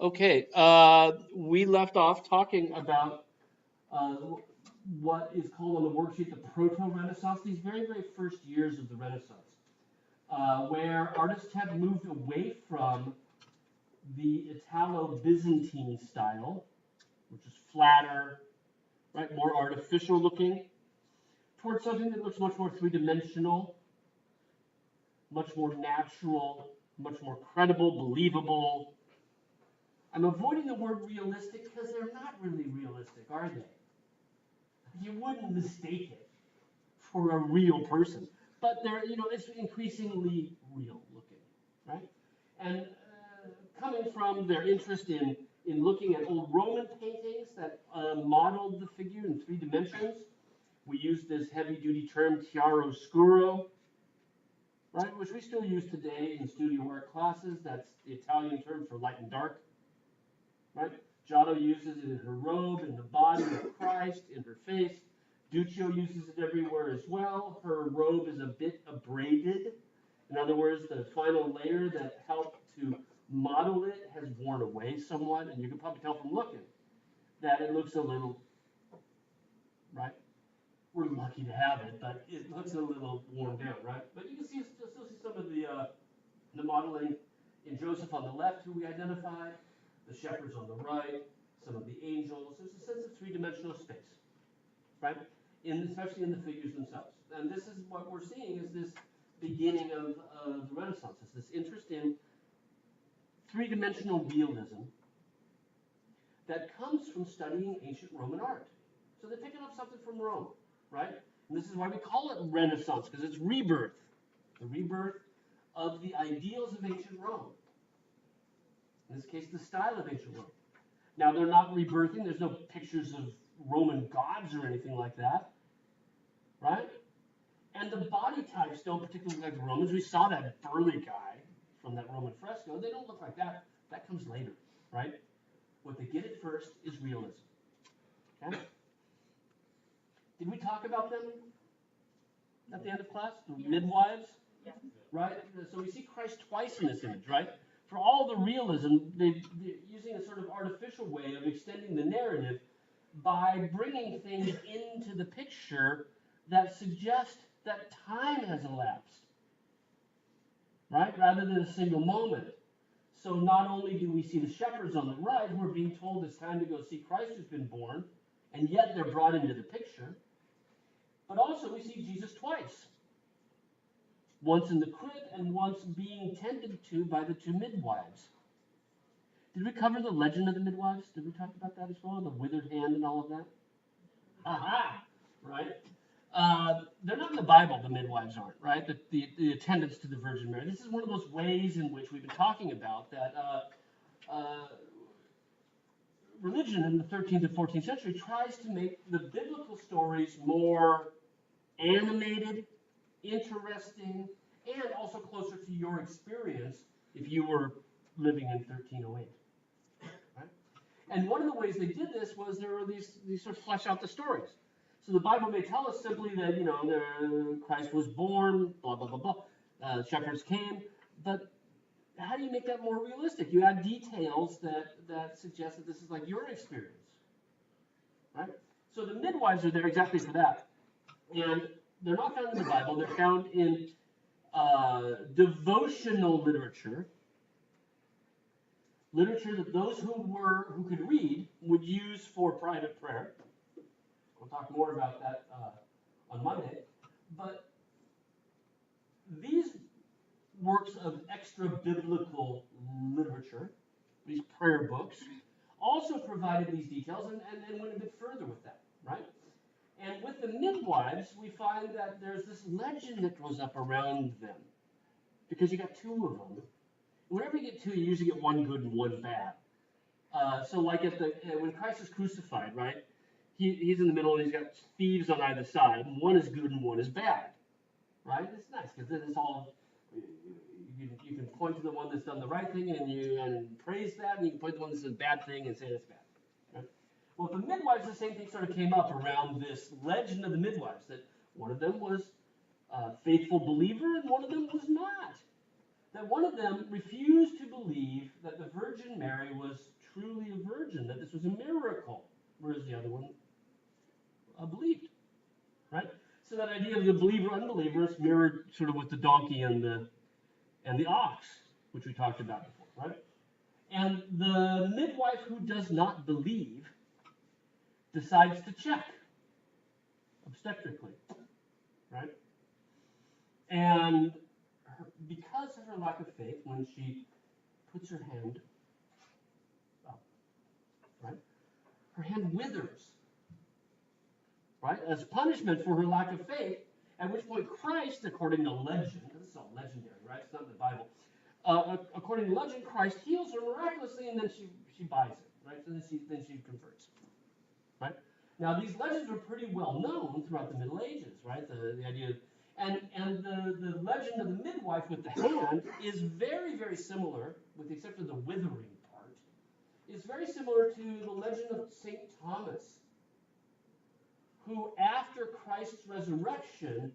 Okay, we left off talking about uh, what is called on the worksheet the Proto-Renaissance, these very, very first years of the Renaissance, where artists have moved away from the Italo-Byzantine style, which is flatter, right, more artificial looking, towards something that looks much more three-dimensional, much more natural, much more credible, believable. I'm avoiding the word realistic because they're not really realistic, are they? You wouldn't mistake it for a real person, but they're, it's increasingly real looking, right? And coming from their interest in looking at old Roman paintings that modeled the figure in three dimensions, we use this heavy-duty term chiaroscuro, right, which we still use today in studio art classes. That's the Italian term for light and dark, right? Giotto uses it in her robe, in the body of Christ, in her face. Duccio uses it everywhere as well. Her robe is a bit abraded. In other words, the final layer that helped to model it has worn away somewhat, and you can probably tell from looking that it looks a little, right? We're lucky to have it, but it looks a little worn down, right? But you can still see some of the modeling in Joseph on the left, who we identified, the shepherds on the right, some of the angels. There's a sense of three-dimensional space, right? Especially in the figures themselves. And this is what we're seeing is this beginning of the Renaissance. It's this interest in three-dimensional realism that comes from studying ancient Roman art. So they're picking up something from Rome, right? And this is why we call it Renaissance, because it's rebirth, the rebirth of the ideals of ancient Rome. In this case, the style of ancient Rome. Now, they're not rebirthing. There's no pictures of Roman gods or anything like that, right? And the body types don't particularly look like the Romans. We saw that burly guy from that Roman fresco. They don't look like that. That comes later, right? What they get at first is realism. Okay? Did we talk about them at the end of class? The midwives? Yeah. Right? So we see Christ twice in this image, right? For all the realism, they're using a sort of artificial way of extending the narrative by bringing things into the picture that suggest that time has elapsed, right? Rather than a single moment. So not only do we see the shepherds on the right who are being told it's time to go see Christ who's been born, and yet they're brought into the picture, but also we see Jesus twice. Once in the crib and once being tended to by the two midwives. Did we cover the legend of the midwives? Did we talk about that as well? The withered hand and all of that? Aha! Right? They're not in the Bible, the midwives aren't, right? The attendants to the Virgin Mary. This is one of those ways in which we've been talking about that religion in the 13th and 14th century tries to make the biblical stories more animated, interesting, and also closer to your experience if you were living in 1308. Right? And one of the ways they did this was there were these sort of flesh out the stories. So the Bible may tell us simply that, Christ was born, blah, blah, blah, blah. Shepherds came, but how do you make that more realistic? You add details that suggest that this is like your experience. Right? So the midwives are there exactly for that. And they're not found in the Bible. They're found in devotional literature that those who could read would use for private prayer. We'll talk more about that on Monday. But these works of extra-biblical literature, these prayer books, also provided these details and went a bit further with that, right? And with the midwives, we find that there's this legend that goes up around them. Because you got two of them. Whenever you get two, you usually get one good and one bad. So like when Christ is crucified, right? He's in the middle and he's got thieves on either side. And one is good and one is bad. Right? It's nice because then it's all, you can point to the one that's done the right thing and praise that, and you can point to the one that's done the bad thing and say that's bad. Right? Well, the midwives, the same thing sort of came up around this legend of the midwives, that one of them was a faithful believer and one of them was not. That one of them refused to believe that the Virgin Virgin Mary was truly a virgin, that this was a miracle, whereas the other one believed, right? So that idea of the believer-unbeliever is mirrored sort of with the donkey and the ox, which we talked about before, right? And the midwife who does not believe decides to check obstetrically, right? And because of her lack of faith, when she puts her hand up, right, her hand withers, right, as punishment for her lack of faith, at which point Christ, according to legend, this is all legendary, right, it's not in the Bible, according to legend, Christ heals her miraculously, and then she buys it, right, so then she converts, right? Now, these legends were pretty well known throughout the Middle Ages, right, the idea of, and the legend of the midwife with the hand is very, very similar, with the exception of the withering part, is very similar to the legend of St. Thomas, who, after Christ's resurrection,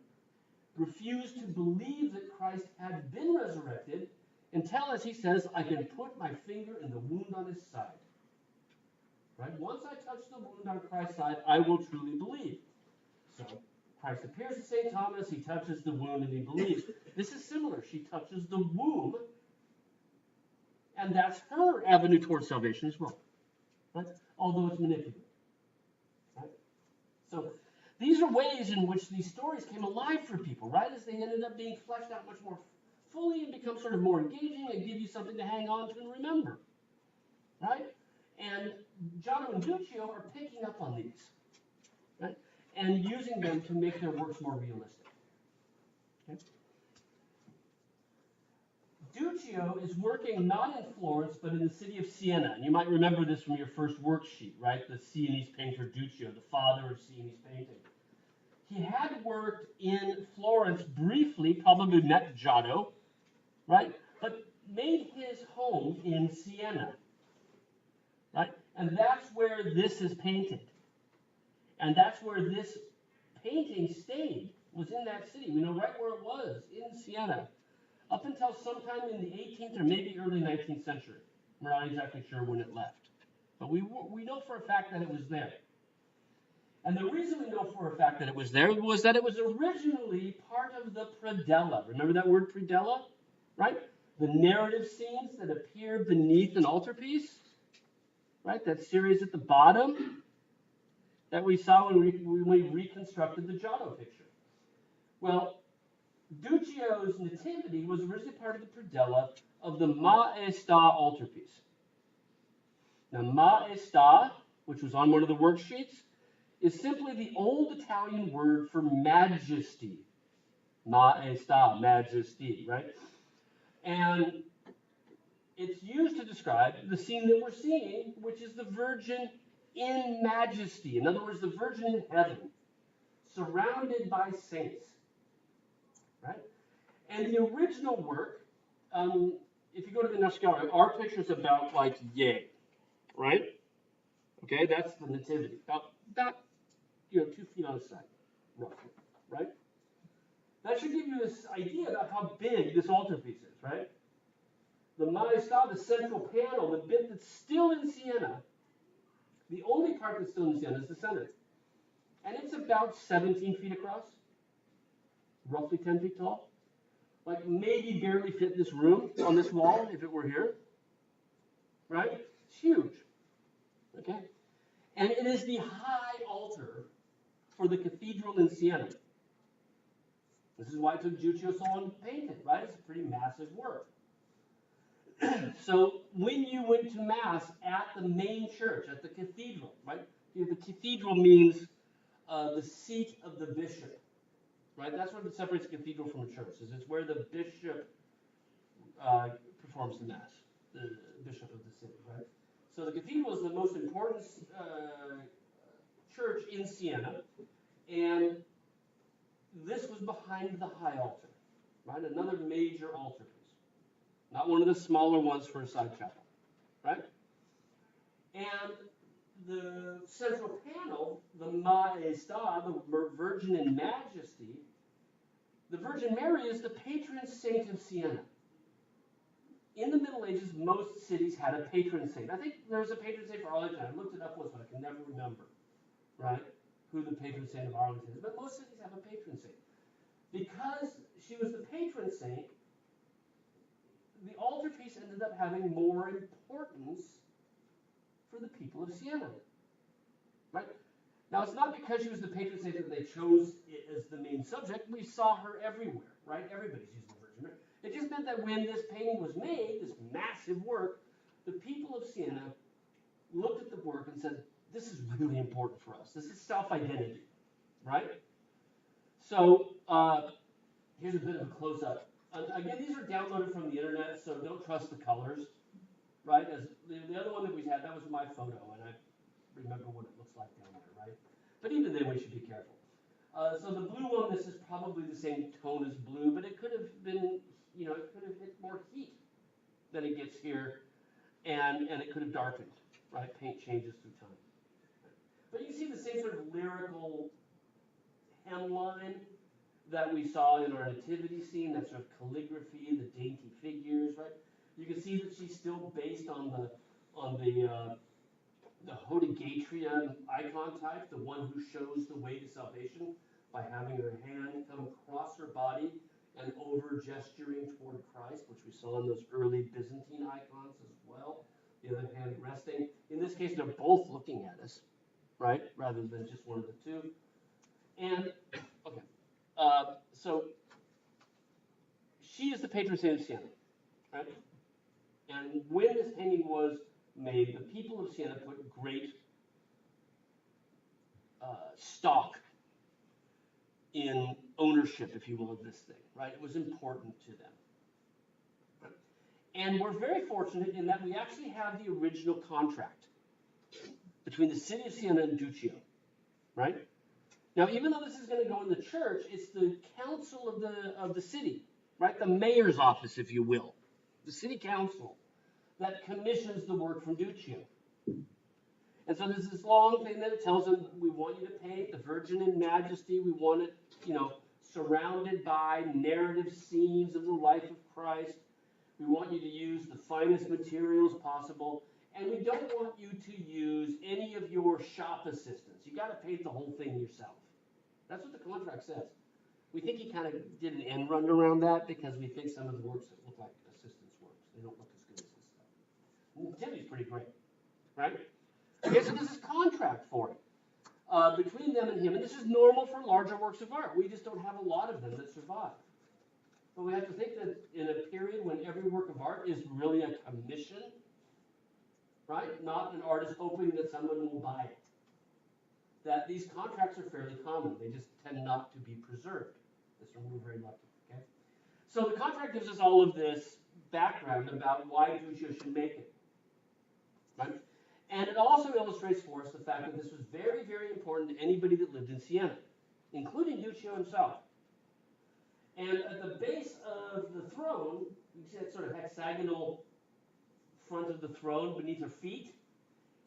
refused to believe that Christ had been resurrected until, as he says, I can put my finger in the wound on his side. Right? Once I touch the wound on Christ's side, I will truly believe. So Christ appears to St. Thomas, he touches the wound, and he believes. This is similar. She touches the womb, and that's her avenue towards salvation as well. Right? Although it's manipulated. Right? So these are ways in which these stories came alive for people, right? As they ended up being fleshed out much more fully and become sort of more engaging and give you something to hang on to and remember. Right? And Giotto and Duccio are picking up on these, right? And using them to make their works more realistic. Okay? Duccio is working not in Florence, but in the city of Siena. And you might remember this from your first worksheet, right? The Sienese painter Duccio, the father of Sienese painting. He had worked in Florence briefly, probably met Giotto, right? But made his home in Siena, right? And that's where this is painted. And that's where this painting stayed, was in that city. We know right where it was, in Siena, up until sometime in the 18th or maybe early 19th century. We're not exactly sure when it left. But we know for a fact that it was there. And the reason we know for a fact that it was there was that it was originally part of the predella. Remember that word predella? Right? The narrative scenes that appear beneath an altarpiece? Right? That series at the bottom that we saw when we reconstructed the Giotto picture. Well, Duccio's Nativity was originally part of the predella of the Maestà altarpiece. Now, Maestà, which was on one of the worksheets, is simply the old Italian word for majesty. Maestà, majesty, right? And it's used to describe the scene that we're seeing, which is the Virgin in majesty. In other words, the Virgin in heaven, surrounded by saints, right? And the original work, if you go to the National Gallery, our picture's about like yay, right? Okay, that's the Nativity, about 2 feet on the side, roughly, right? That should give you this idea about how big this altarpiece is, right? The Maestà, the central panel, the bit that's still in Siena, the only part that's still in Siena is the center. And it's about 17 feet across, roughly 10 feet tall. Like maybe barely fit this room on this wall if it were here, right? It's huge, okay? And it is the high altar for the cathedral in Siena. This is why it took Duccio so long to paint it, right? It's a pretty massive work. So when you went to Mass at the main church, at the cathedral, right? The cathedral means the seat of the bishop, right? That's what separates a cathedral from a church, is it's where the bishop performs the Mass, the bishop of the city, right? So the cathedral is the most important church in Siena, and this was behind the high altar, right? Another major altar piece. Not one of the smaller ones for a side chapel, right? And the central panel, the Maestà, the Virgin in Majesty, the Virgin Mary is the patron saint of Siena. in the Middle Ages, most cities had a patron saint. I think there was a patron saint for Arlington. I looked it up once, but I can never remember, right, who the patron saint of Arlington is. But most cities have a patron saint. Because she was the patron saint, the altarpiece ended up having more importance for the people of Siena, right? Now, it's not because she was the patron saint that they chose it as the main subject. We saw her everywhere, right? Everybody's using the Virgin Mary. It just meant that when this painting was made, this massive work, the people of Siena looked at the work and said, this is really important for us. This is self-identity, right? So here's a bit of a close-up. Again, these are downloaded from the internet, so don't trust the colors, right? As the other one that we had, that was my photo, and I remember what it looks like down there, right? But even then, we should be careful. So the blue one, this is probably the same tone as blue, but it could have been, it could have hit more heat than it gets here, and it could have darkened, right? Paint changes through time. But you see the same sort of lyrical hemline that we saw in our nativity scene, that sort of calligraphy, the dainty figures, right? You can see that she's still based on the Hodegatria icon type, the one who shows the way to salvation by having her hand come across her body and over gesturing toward Christ, which we saw in those early Byzantine icons as well. The other hand resting. In this case, they're both looking at us, right? Rather than just one of the two. And, okay. So she is the patron saint of Siena, right? And when this painting was made, the people of Siena put great stock in ownership, if you will, of this thing, right? It was important to them. Right? And we're very fortunate in that we actually have the original contract between the city of Siena and Duccio, right? Now, even though this is going to go in the church, it's the council of the city, right? The mayor's office, if you will, the city council that commissions the work from Duccio. And so there's this long thing that it tells them, we want you to paint the Virgin in majesty. We want it, surrounded by narrative scenes of the life of Christ. We want you to use the finest materials possible. And we don't want you to use any of your shop assistants. You got to paint the whole thing yourself. That's what the contract says. We think he kind of did an end run around that because we think some of the works that look like assistants' works. They don't look as good as this stuff. Nativity's pretty great, right? Okay, so this is contract for it between them and him. And this is normal for larger works of art. We just don't have a lot of them that survive. But we have to think that in a period when every work of art is really a commission, right? Not an artist hoping that someone will buy it. That these contracts are fairly common. They just tend not to be preserved. This one we're very lucky, okay? So the contract gives us all of this background about why Duccio should make it, right? And it also illustrates for us the fact that this was very, very important to anybody that lived in Siena, including Duccio himself. And at the base of the throne, you see that sort of hexagonal front of the throne beneath her feet.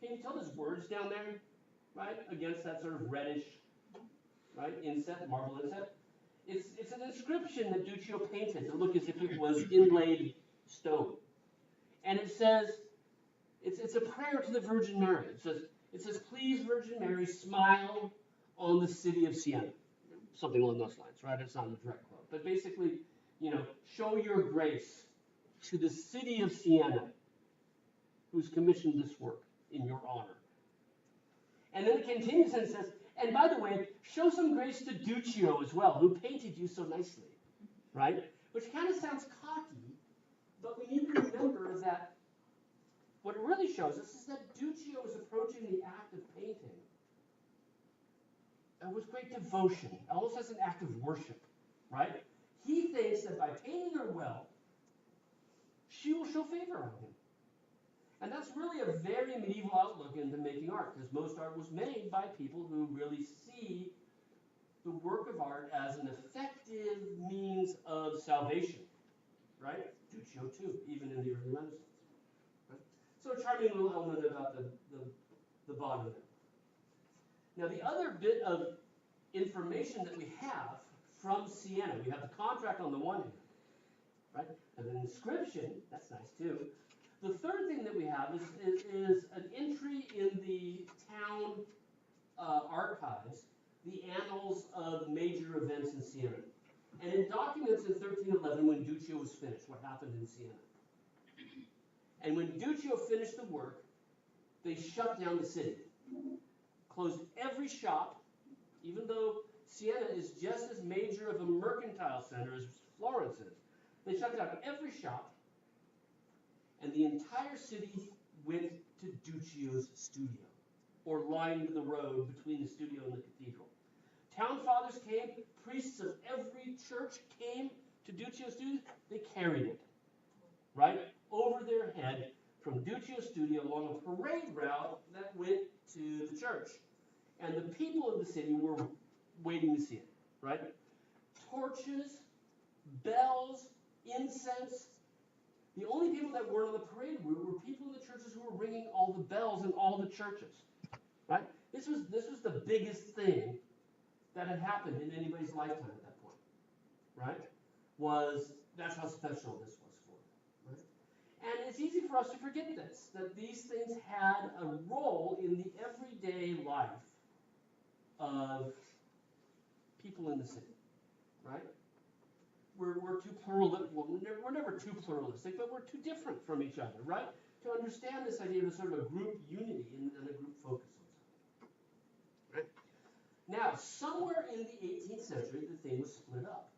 Can you tell there's words down there, right? Against that sort of reddish, right, inset, marble inset. It's an inscription that Duccio painted to look as if it was inlaid stone. And it says, it's a prayer to the Virgin Mary. It says, please, Virgin Mary, smile on the city of Siena. Something along those lines, right? It's not a direct quote. But basically, show your grace to the city of Siena, who's commissioned this work in your honor. And then it continues and says, and by the way, show some grace to Duccio as well, who painted you so nicely, right? Which kind of sounds cocky, but we need to remember that what it really shows us is that Duccio is approaching the act of painting with great devotion, almost as an act of worship, right? He thinks that by painting her well, she will show favor on him. And that's really a very medieval outlook into making art, because most art was made by people who really see the work of art as an effective means of salvation, right? Duccio too, even in the early Renaissance. Right? So a charming little element about the bottom of it. Now the other bit of information that we have from Siena, we have the contract on the one hand, right? and an inscription. That's nice too. The third thing that we have is an entry in the town archives, the annals of major events in Siena. And it documents in 1311 when Duccio was finished, what happened in Siena. And when Duccio finished the work, they shut down the city, closed every shop, even though Siena is just as major of a mercantile center as Florence is. They shut down every shop, and the entire city went to Duccio's studio, or lined the road between the studio and the cathedral. Town fathers came, priests of every church came to Duccio's studio. They carried it, right, over their head from Duccio's studio along a parade route that went to the church. And the people of the city were waiting to see it, right? Torches, bells, incense. The only people that weren't on the parade route were people in the churches who were ringing all the bells in all the churches, right? This was the biggest thing that had happened in anybody's lifetime at that point, right? That's how special this was for them, right? And it's easy for us to forget this, that these things had a role in the everyday life of people in the city, right? We're too pluralistic. Well, we're never too pluralistic, but we're too different from each other, right? To understand this idea of a sort of a group unity and a group focus on something, right? Now, somewhere in the 18th century, the thing was split up.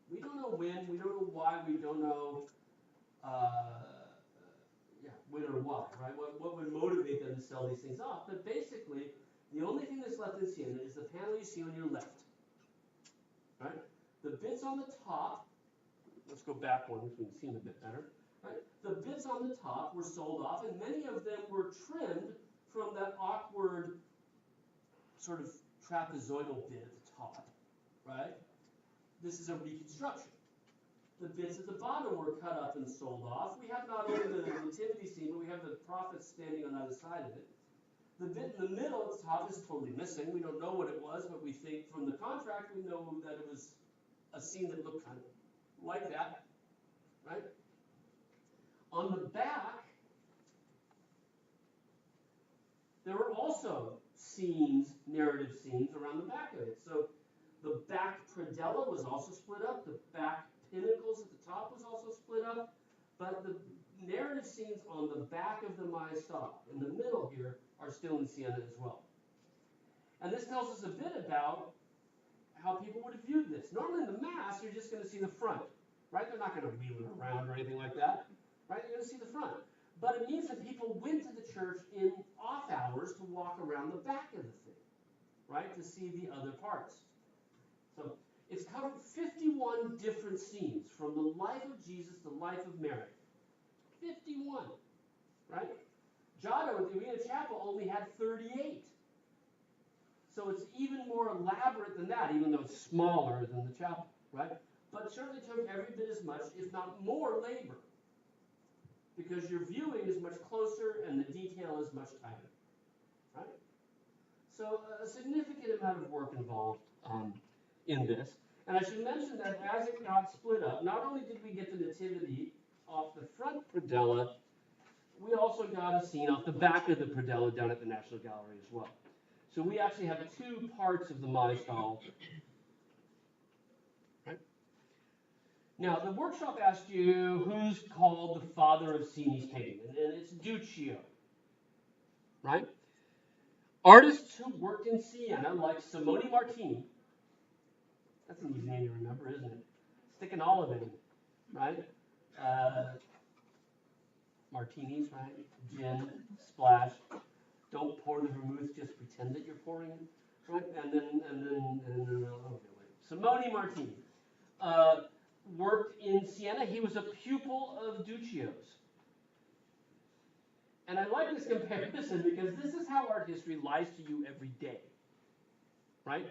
We don't know when, we don't know why, we don't know when or why, right? What would motivate them to sell these things off? But basically, the only thing that's left in Siena is the panel you see on your left, right? The bits on the top, let's go back one so we can see them a bit better, right? The bits on the top were sold off, and many of them were trimmed from that awkward sort of trapezoidal bit at the top, right? This is a reconstruction. The bits at the bottom were cut up and sold off. We have not only the nativity scene, but we have the prophets standing on either side of it. The bit in the middle at the top is totally missing. We don't know what it was, but we think from the contract we know that it was a scene that looked kind of like that, right? On the back, there were also scenes, narrative scenes around the back of it. So the back predella was also split up. The back pinnacles at the top was also split up. But the narrative scenes on the back of the Maestà, in the middle here, are still in Siena as well. And this tells us a bit about how people would have viewed this. Normally in the Mass, you're just going to see the front, right? They're not going to wheel it around or anything like that, right? You're going to see the front. But it means that people went to the church in off hours to walk around the back of the thing, right? To see the other parts. So it's covered 51 different scenes from the life of Jesus, the life of Mary. 51, right? Giotto at the Arena Chapel only had 38. So it's even more elaborate than that, even though it's smaller than the chapel, right? But certainly took every bit as much, if not more, labor. Because your viewing is much closer and the detail is much tighter, right? So a significant amount of work involved in this. And I should mention that as it got split up, not only did we get the nativity off the front predella, we also got a scene off the back of the predella down at the National Gallery as well. So we actually have two parts of the Maestà. Right? Now, the workshop asked you who's called the father of Sienese painting, and it's Duccio, right? Artists who worked in Siena, like Simone Martini, that's an easy name to remember, isn't it? Stick an olive in, right? Martinis, right? Gin, splash. Don't pour the vermouth, just pretend that you're pouring it, right? And then okay, wait. Simone Martini worked in Siena. He was a pupil of Duccio's. And I like this comparison because this is how art history lies to you every day, right?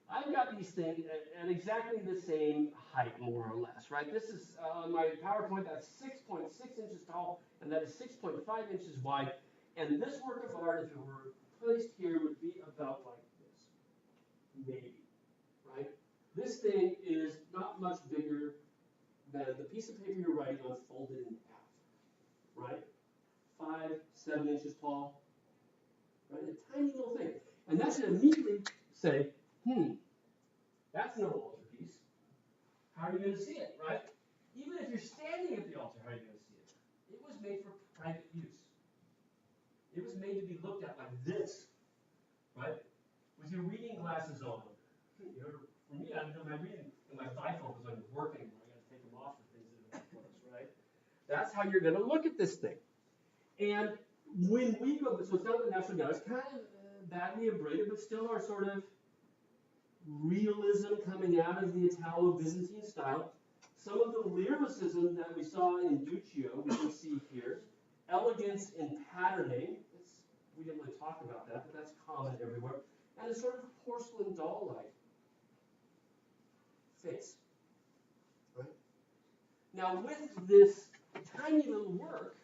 I've got these things at exactly the same height, more or less, right? This is on my PowerPoint, that's 6.6 inches tall, and that is 6.5 inches wide. And this work of art, if it were placed here, would be about like this, maybe, right? This thing is not much bigger than the piece of paper you're writing on folded in half, right? 5, 7 inches tall, right? A tiny little thing. And that should immediately say, that's no altarpiece. How are you going to see it, right? Even if you're standing at the altar, how are you going to see it? It was made for private use. It was made to be looked at like this, right? With your reading glasses on. For me, I'm doing my reading, and my bifocals are working. I got to take them off for things that are close, right? That's how you're going to look at this thing. And when we go, so it's not the National Gallery, it's kind of badly abraded, but still our sort of realism coming out of the Italo-Byzantine style. Some of the lyricism that we saw in Duccio, we can see here. Elegance in patterning. We didn't really talk about that, but that's common everywhere. And a sort of porcelain doll-like face. Right? Now, with this tiny little work,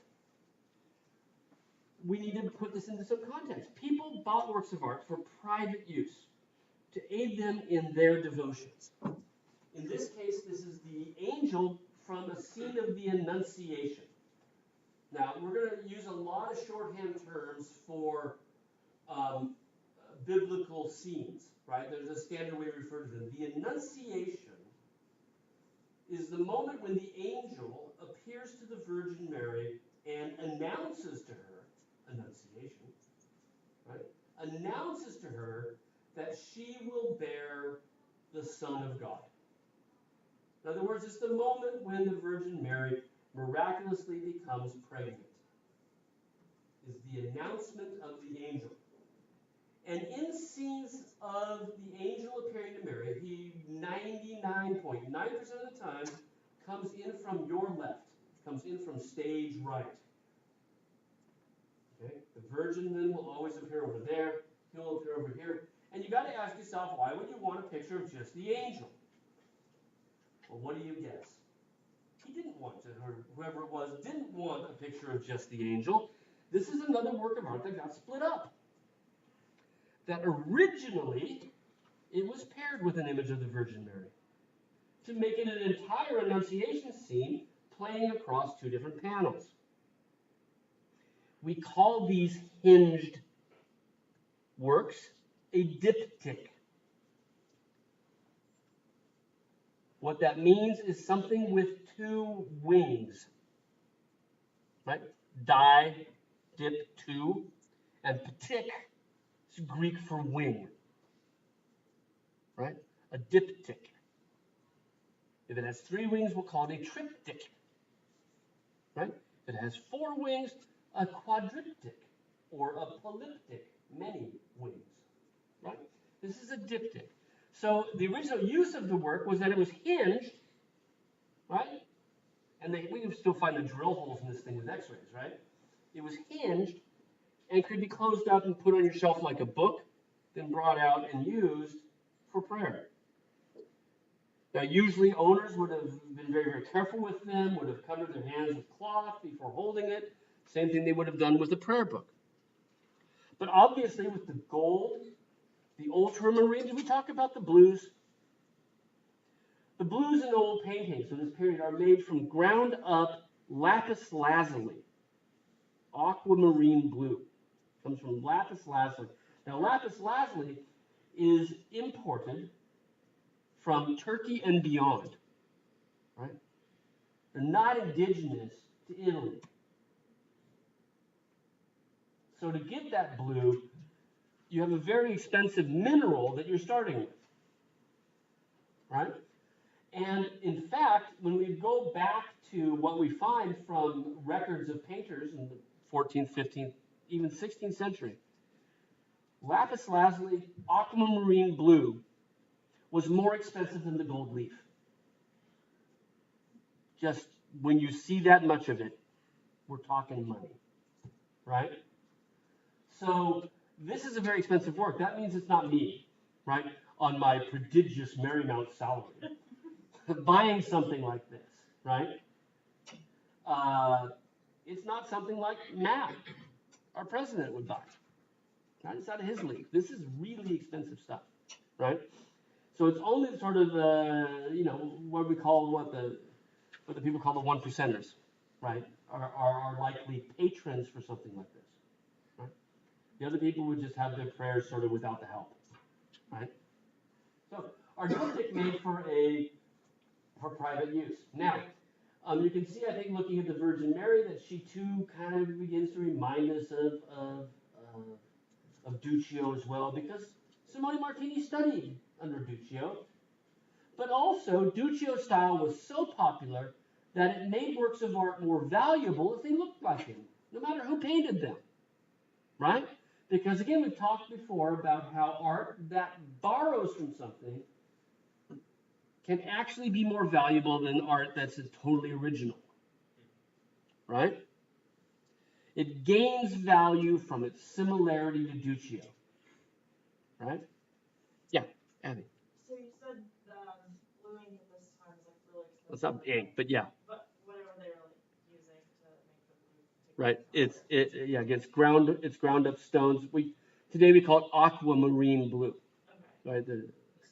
we need to put this into some context. People bought works of art for private use, to aid them in their devotions. In this case, this is the angel from a scene of the Annunciation. Now, we're going to use a lot of shorthand terms for biblical scenes, right? There's a standard way to refer to them. The Annunciation is the moment when the angel appears to the Virgin Mary and announces to her, Annunciation, right? Announces to her that she will bear the Son of God. In other words, it's the moment when the Virgin Mary miraculously becomes pregnant. Is the announcement of the angel. And in scenes of the angel appearing to Mary, he 99.9% of the time comes in from your left, comes in from stage right. Okay? The Virgin then will always appear over there, he'll appear over here. And you got to ask yourself, why would you want a picture of just the angel? Well, what do you guess? He didn't want to, or whoever it was didn't want a picture of just the angel. This is another work of art that got split up. That originally, it was paired with an image of the Virgin Mary to make it an entire Annunciation scene playing across two different panels. We call these hinged works a diptych. What that means is something with two wings, right? Di, dip, two, and ptik is Greek for wing, right? A diptych. If it has 3 wings, we'll call it a triptych, right? If it has 4 wings, a quadriptych, or a polyptych, many wings, right? This is a diptych. So the original use of the work was that it was hinged, right? And we can still find the drill holes in this thing with x-rays, right? It was hinged and could be closed up and put on your shelf like a book, then brought out and used for prayer. Now, usually owners would have been very, very careful with them, would have covered their hands with cloth before holding it. Same thing they would have done with the prayer book. But obviously with the gold, the ultramarine, did we talk about the blues? The blues in old paintings in this period are made from ground up lapis lazuli, aquamarine blue. Comes from lapis lazuli. Now, lapis lazuli is imported from Turkey and beyond, right? They're not indigenous to Italy. So to get that blue, you have a very expensive mineral that you're starting with, right? And in fact, when we go back to what we find from records of painters in the 14th, 15th, even 16th century, lapis lazuli, aquamarine blue, was more expensive than the gold leaf. Just when you see that much of it, we're talking money, right? So this is a very expensive work. That means it's not me, right, on my prodigious Marymount salary, buying something like this, right? It's not something like Matt, our president, would buy. Right? It's out of his league. This is really expensive stuff, right? So it's only sort of, what we call the what the people call the one percenters, right, are likely patrons for something like this, right? The other people would just have their prayers sort of without the help, right? So our diptych made for private use. Now, you can see, I think, looking at the Virgin Mary, that she too kind of begins to remind us of Duccio as well, because Simone Martini studied under Duccio. But also, Duccio's style was so popular that it made works of art more valuable if they looked like him, no matter who painted them, right? Because again, we've talked before about how art that borrows from something can actually be more valuable than art that's totally original, right? It gains value from its similarity to Duccio, right? Yeah, Abby. So you said blue ink at this time is like really expensive. Well, it's not ink, but yeah. But whatever they were like using to make the blue. Right. It's ground up stones. Today we call it aquamarine blue. Okay. Right. So is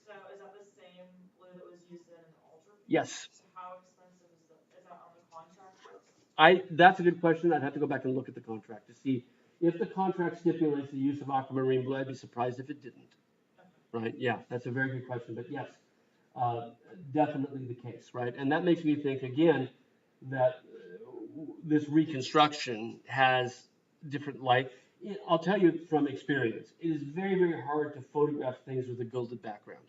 that the same blue that was used in an altar? Yes. So how expensive is that on the contract? That's a good question. I'd have to go back and look at the contract to see if the contract stipulates the use of aquamarine blue. I'd be surprised if it didn't. Okay. Right. Yeah, that's a very good question. But yes, definitely the case. Right. And that makes me think again that this reconstruction has different light. I'll tell you from experience, it is very, very hard to photograph things with a gilded background.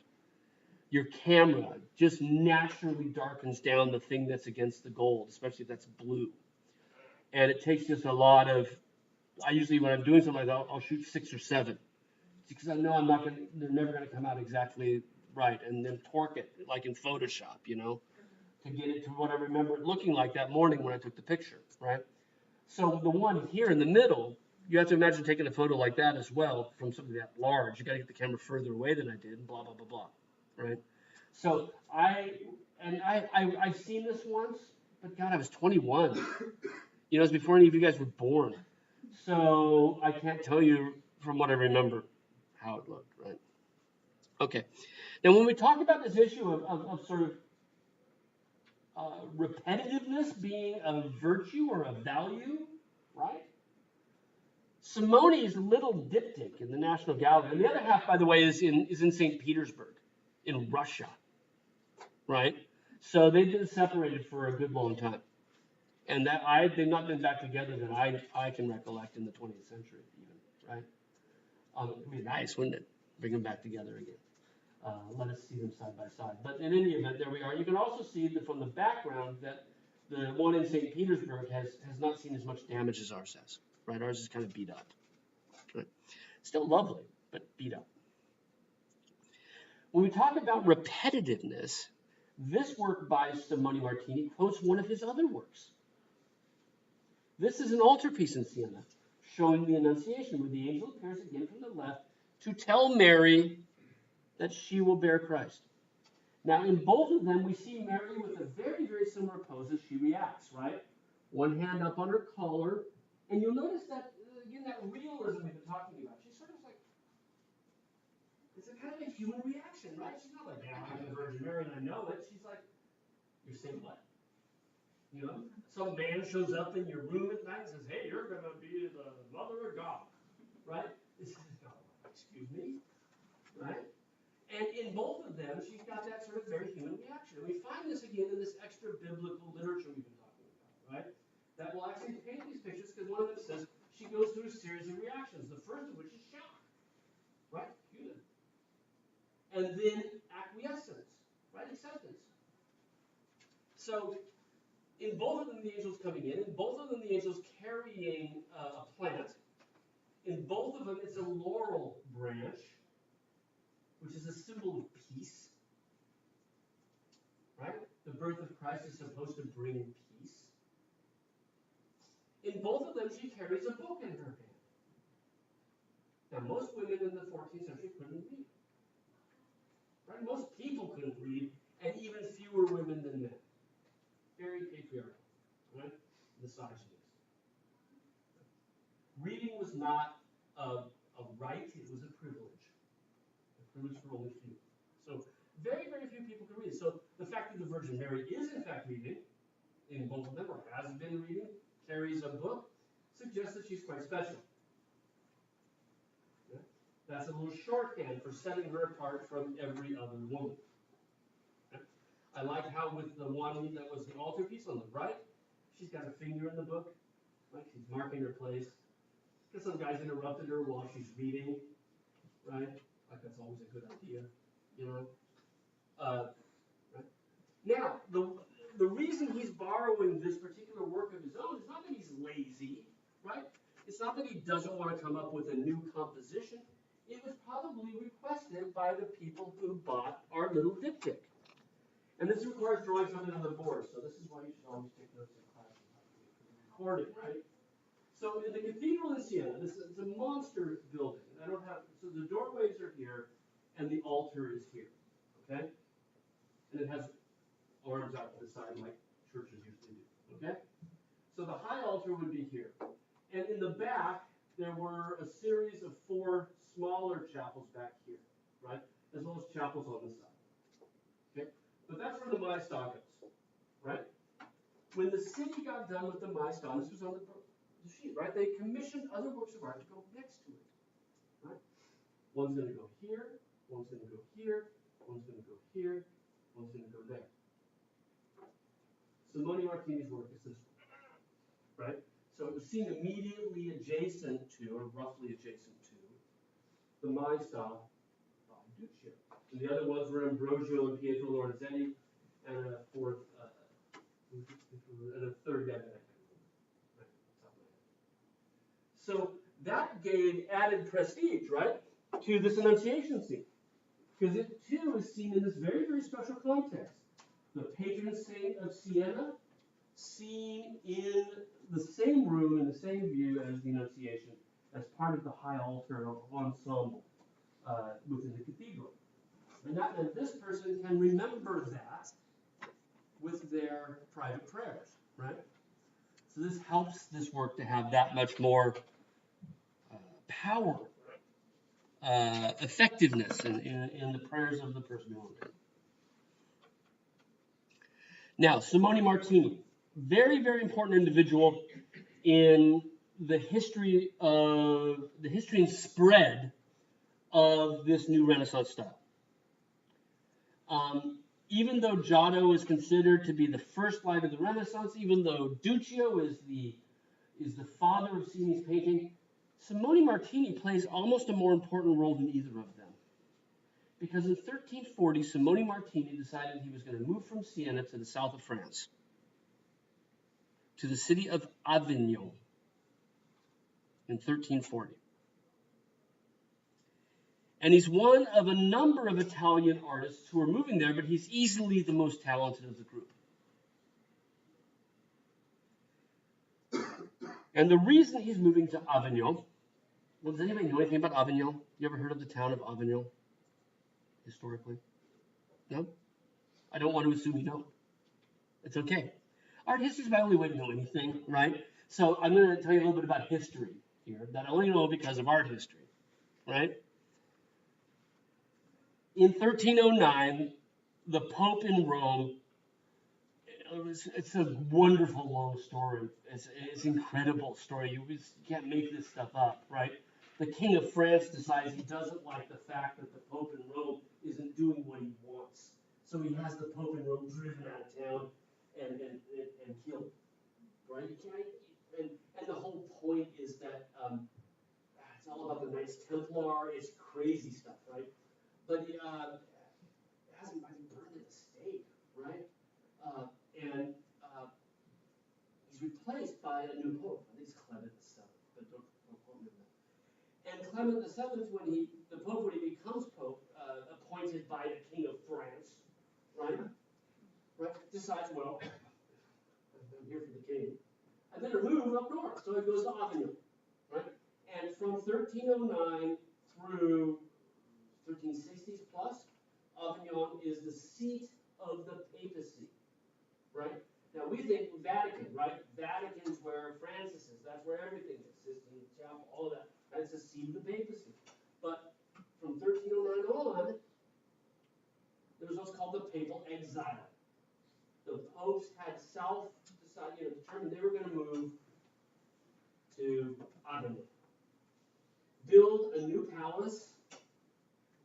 Your camera just naturally darkens down the thing that's against the gold, especially if that's blue. And it takes just a lot of, I usually, when I'm doing something like that, I'll shoot 6 or 7. Because I know they're never going to come out exactly right. And then torque it, like in Photoshop, to get it to what I remember it looking like that morning when I took the picture, right? So the one here in the middle, you have to imagine taking a photo like that as well from something that large. You got to get the camera further away than I did, and blah, blah, blah, blah, right? So I've seen this once, but God, I was 21. It was before any of you guys were born. So I can't tell you from what I remember how it looked, right? Okay. Now, when we talk about this issue of sort of repetitiveness being a virtue or a value, right? Simone's little diptych in the National Gallery, and the other half, by the way, is in St. Petersburg, in Russia, right? So they've been separated for a good long time, and they've not been back together that I can recollect in the 20th century, even, right? It'd be nice, wouldn't it? Bring them back together again. Let us see them side by side. But in any event, there we are. You can also see that from the background that the one in St. Petersburg has not seen as much damage as ours has. Right? Ours is kind of beat up. Right? Still lovely, but beat up. When we talk about repetitiveness, this work by Simone Martini quotes one of his other works. This is an altarpiece in Siena, showing the Annunciation, where the angel appears again from the left to tell Mary that she will bear Christ. Now, in both of them, we see Mary with a very, very similar pose as she reacts, right? One hand up on her collar, and you'll notice that, again, that realism we've been talking about. She's sort of like, it's a kind of a human reaction, right? She's not like, yeah, I'm the Virgin Mary and I know it. She's like, you're saying what? Some man shows up in your room at night and says, hey, you're going to be the mother of God, right? Excuse me, right? And in both of them, she's got that sort of very human reaction. And we find this again in this extra biblical literature we've been talking about, right? That will actually paint these pictures, because one of them says she goes through a series of reactions, the first of which is shock, right? Human. And then acquiescence, right? Acceptance. So in both of them, the angel's coming in both of them, the angel's carrying a plant. In both of them, it's a laurel branch, which is a symbol of peace, right? The birth of Christ is supposed to bring peace. In both of them, she carries a book in her hand. Now, most women in the 14th century couldn't read, right? Most people couldn't read, and even fewer women than men. Very patriarchal, right? Misogynist. Reading was not a right, it was a privilege. A privilege for only few. So very, very few people could read. So the fact that the Virgin Mary is in fact reading in both of them, or has been reading, carries a book, suggests that she's quite special. Okay? That's a little shorthand for setting her apart from every other woman. Okay? I like how with the one that was the altarpiece on the right, she's got a finger in the book, right? She's marking her place. Because some guys interrupted her while she's reading, right? Like that's always a good idea, you know. Right? Now, the reason he's borrowing this particular work of his own is not that he's lazy, right? It's not that he doesn't want to come up with a new composition. It was probably requested by the people who bought our little diptych. And this requires drawing something on the board, so this is why you should always take notes in class recording, right? So in the cathedral in Siena, it's a monster building. I don't have, so the doorways are here, and the altar is here, okay? And it has arms out to the side like churches usually do, okay? So the high altar would be here. And in the back, there were a series of 4 smaller chapels back here, right? As well as chapels on the side, okay? But that's where the Maestah goes, right? When the city got done with the Maestah, this was on the sheet, right? They commissioned other works of art to go next to it, right? One's going to go here, one's going to go here, one's going to go here, one's going to go there. Simone Martini's work is this one, right? So it was seen immediately adjacent to, or roughly adjacent to, the Maestah by Duccio. And the other ones were Ambrosio and Pietro Lorenzetti, and a fourth, and a third guy that I can't remember. Right, top of my head. So that gave added prestige, right, to this Annunciation scene. Because it too is seen in this very, very special context. The patron saint of Siena, seen in the same room, in the same view as the Annunciation, as part of the high altar ensemble within the cathedral. And that meant this person can remember that with their private prayers, right? So this helps this work to have that much more power, effectiveness in the prayers of the person who wrote it. Now, Simone Martini, very, very important individual in the history and spread of this new Renaissance style. Even though Giotto is considered to be the first light of the Renaissance, even though Duccio is the father of Sienese painting, Simone Martini plays almost a more important role than either of them. Because in 1340, Simone Martini decided he was going to move from Siena to the south of France, to the city of Avignon, in 1340. And he's one of a number of Italian artists who are moving there, but he's easily the most talented of the group. And the reason he's moving to Avignon, well, does anybody know anything about Avignon? You ever heard of the town of Avignon, historically? No? I don't want to assume you don't. It's okay. Art history is my only way to know anything, right? So I'm going to tell you a little bit about history here that I only know because of art history, right? In 1309, the Pope in Rome, it's a wonderful long story. It's an incredible story. You can't make this stuff up, right? The King of France decides he doesn't like the fact that the Pope in Rome isn't doing what he wants. So he has the Pope in Rome driven out of town and killed, right? And the whole point is that it's all about the Knights Templar. It's crazy stuff, right? But it hasn't been burned at the stake, right? And he's replaced by a new pope. I think it's Clement VII, but don't quote me on that. And Clement VII, when he becomes pope, appointed by the King of France, right, decides, well, I'm here for the king. I better move up north. So it goes to Avignon, right? And from 1309 through 1360s plus, Avignon is the seat of the papacy, right? Now we think Vatican, right? Vatican's where Francis is. That's where everything is. Sistine Chapel, all of that. Right? It's the seat of the papacy. But from 1309 on, there was what's called the papal exile. The popes had self determined they were going to move to Avignon, build a new palace,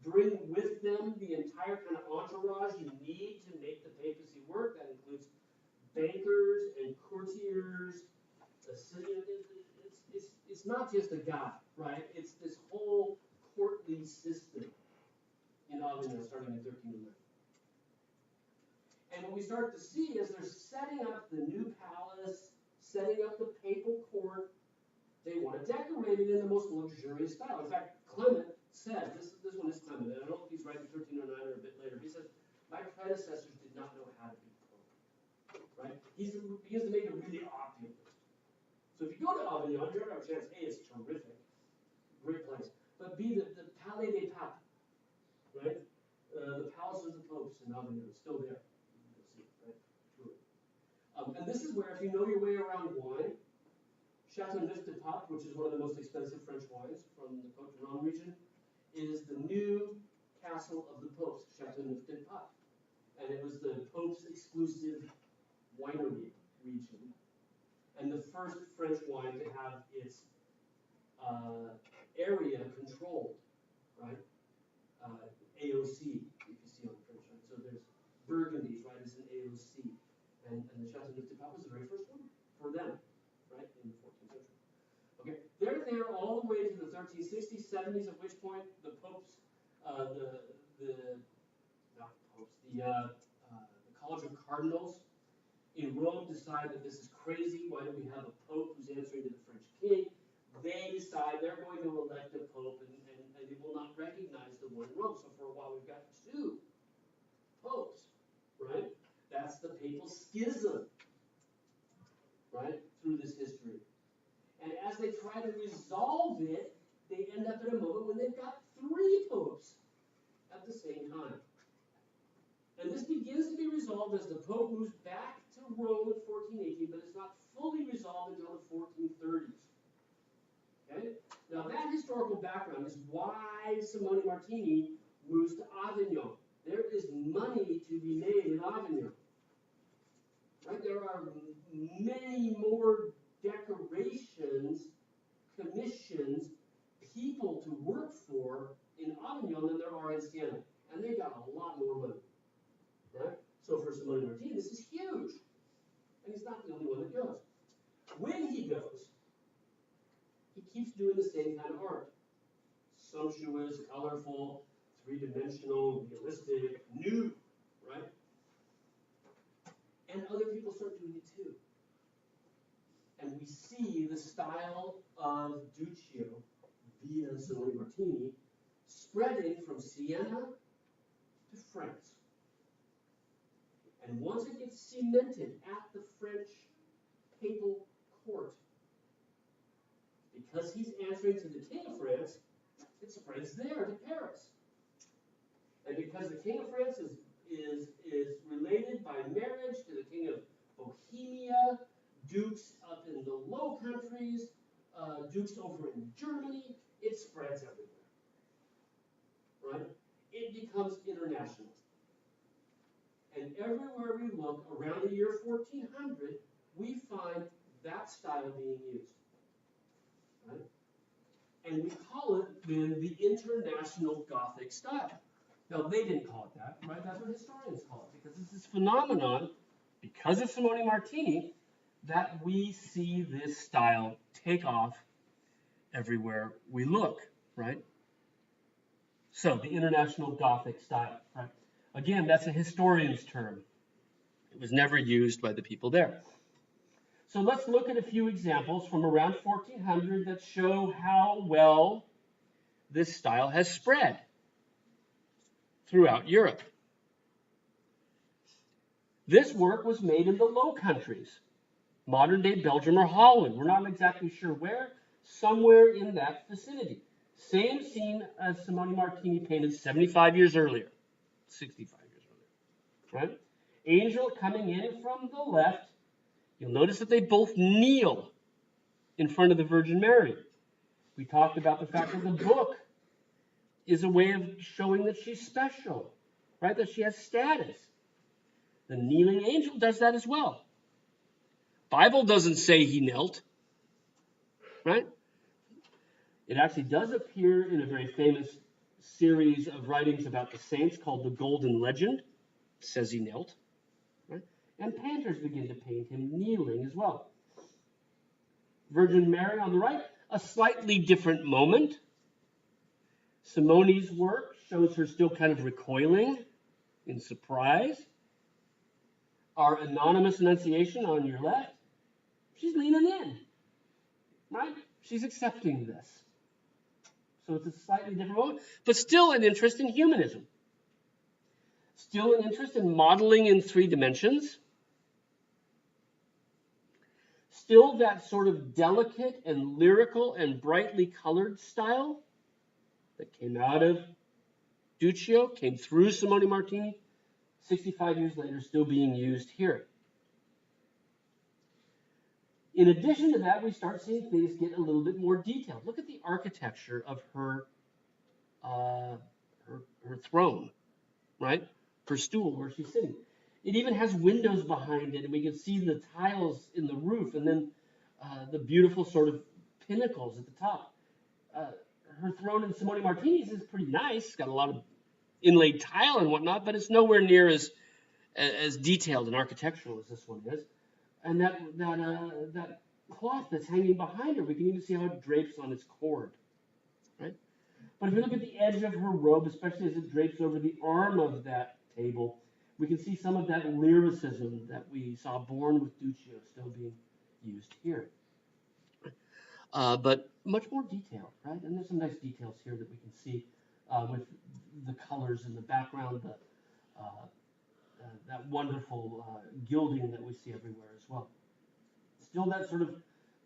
bring with them the entire kind of entourage you need to make the papacy work. That includes bankers and courtiers. It's not just a guy, right? It's this whole courtly system in Avignon starting in 1309. And what we start to see is they're setting up the new palace, setting up the papal court. They want to decorate it in the most luxurious style. In fact, Clement said, this one is Clement, and I don't know if he's writing 1309 or a bit later. He says, my predecessors did not know how to be pope. Right? He begins to make it really opulent. So if you go to Avignon, you're going to have a chance. A, it's terrific, great place. But B, the Palais des Papes, right? The Palace of the Popes in Avignon is still there. You'll see, right? And this is where, if you know your way around wine, Châteauneuf-du-Pape, which is one of the most expensive French wines from the Côte d'Or region, is the new castle of the popes, Châteauneuf-du-Pape. And it was the Pope's exclusive winery region. And the first French wine to have its area controlled, right? AOC, if you see on the French, right? So there's Burgundies, right, is an AOC. And the Châteauneuf-du-Pape was the very first one for them, right, in the 14th century. Okay, they're there all the way to the 1360s, 70s, at which point the popes, the College of Cardinals in Rome decide that this is crazy. Why do we have a pope who's answering to the French king? They decide they're going to elect a pope, and they will not recognize the one in Rome. So for a while, we've got two popes, right? That's the papal schism, right, through this history. And as they try to resolve it, they end up at a moment when they've got three popes at the same time. And this begins to be resolved as the Pope moves back to Rome in 1418, but it's not fully resolved until the 1430s. Okay? Now that historical background is why Simone Martini moves to Avignon. There is money to be made in Avignon. Right? There are many more decorations, commissions, people to work for in Avignon than there are in Siena. And they got a lot more money. Right? So for Simone Martini, this is huge. And he's not the only one that goes. When he goes, he keeps doing the same kind of art. Sumptuous, colorful, three-dimensional, realistic, new, right? And other people start doing it too. And we see the style of Duccio via Simone Martini spreading from Siena to France. And once it gets cemented at the French papal court, because he's answering to the King of France, it spreads there to Paris. And because the King of France is related by marriage to the King of Bohemia, dukes up in the Low Countries, dukes over in Germany, it spreads everywhere. Right? It becomes international. And everywhere we look around the year 1400, we find that style being used. Right? And we call it then the International Gothic style. Now, they didn't call it that, right? That's what historians call it, because it's this phenomenon, because of Simone Martini, that we see this style take off everywhere we look, right? So, the International Gothic style, right? Again, that's a historian's term. It was never used by the people there. So let's look at a few examples from around 1400 that show how well this style has spread throughout Europe. This work was made in the Low Countries, modern-day Belgium or Holland. We're not exactly sure where, somewhere in that vicinity. Same scene as Simone Martini painted 75 years earlier, 65 years earlier, right? Angel coming in from the left. You'll notice that they both kneel in front of the Virgin Mary. We talked about the fact that the book is a way of showing that she's special, right? That she has status. The kneeling angel does that as well. Bible doesn't say he knelt, right? It actually does appear in a very famous series of writings about the saints called the Golden Legend. It says he knelt, right? And painters begin to paint him kneeling as well. Virgin Mary on the right, a slightly different moment. Simone's work shows her still kind of recoiling in surprise. Our anonymous Annunciation on your left, she's leaning in, right? She's accepting this. So it's a slightly different moment, but still an interest in humanism. Still an interest in modeling in 3 dimensions. Still that sort of delicate and lyrical and brightly colored style that came out of Duccio, came through Simone Martini, 65 years later, still being used here. In addition to that, we start seeing things get a little bit more detailed. Look at the architecture of her throne, right? Her stool where she's sitting. It even has windows behind it, and we can see the tiles in the roof, and then the beautiful sort of pinnacles at the top. Her throne in Simone Martini's is pretty nice. It's got a lot of inlaid tile and whatnot, but it's nowhere near as detailed and architectural as this one is. And that cloth that's hanging behind her, we can even see how it drapes on its cord, right? But if you look at the edge of her robe, especially as it drapes over the arm of that table, we can see some of that lyricism that we saw born with Duccio still being used here. But much more detailed, right? And there's some nice details here that we can see with the colors in the background, that wonderful gilding that we see everywhere as well. Still that sort of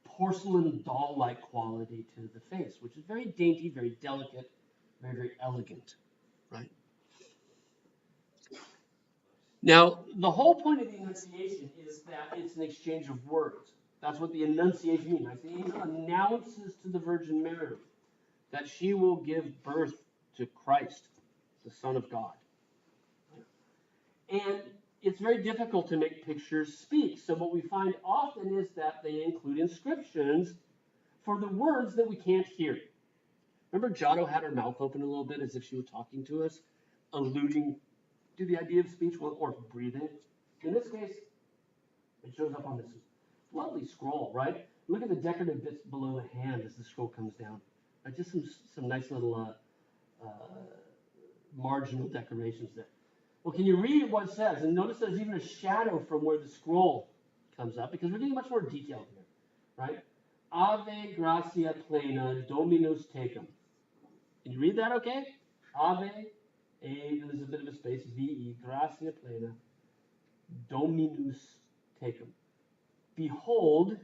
porcelain doll-like quality to the face, which is very dainty, very delicate, very, very elegant, right? Now, the whole point of the Annunciation is that it's an exchange of words. That's what the Annunciation means. Right? The angel announces to the Virgin Mary that she will give birth to Christ, the Son of God. And it's very difficult to make pictures speak. So what we find often is that they include inscriptions for the words that we can't hear. Remember Giotto had her mouth open a little bit as if she were talking to us, alluding to the idea of speech or breathing. In this case, it shows up on this lovely scroll, right? Look at the decorative bits below the hand as the scroll comes down. Right? Just some nice little marginal decorations there. Well, can you read what it says? And notice there's even a shadow from where the scroll comes up, because we're getting much more detail here, right? Ave gratia plena, Dominus tecum. Can you read that okay? Ave, and there's a bit of a space, ve, gratia plena, Dominus tecum. Behold,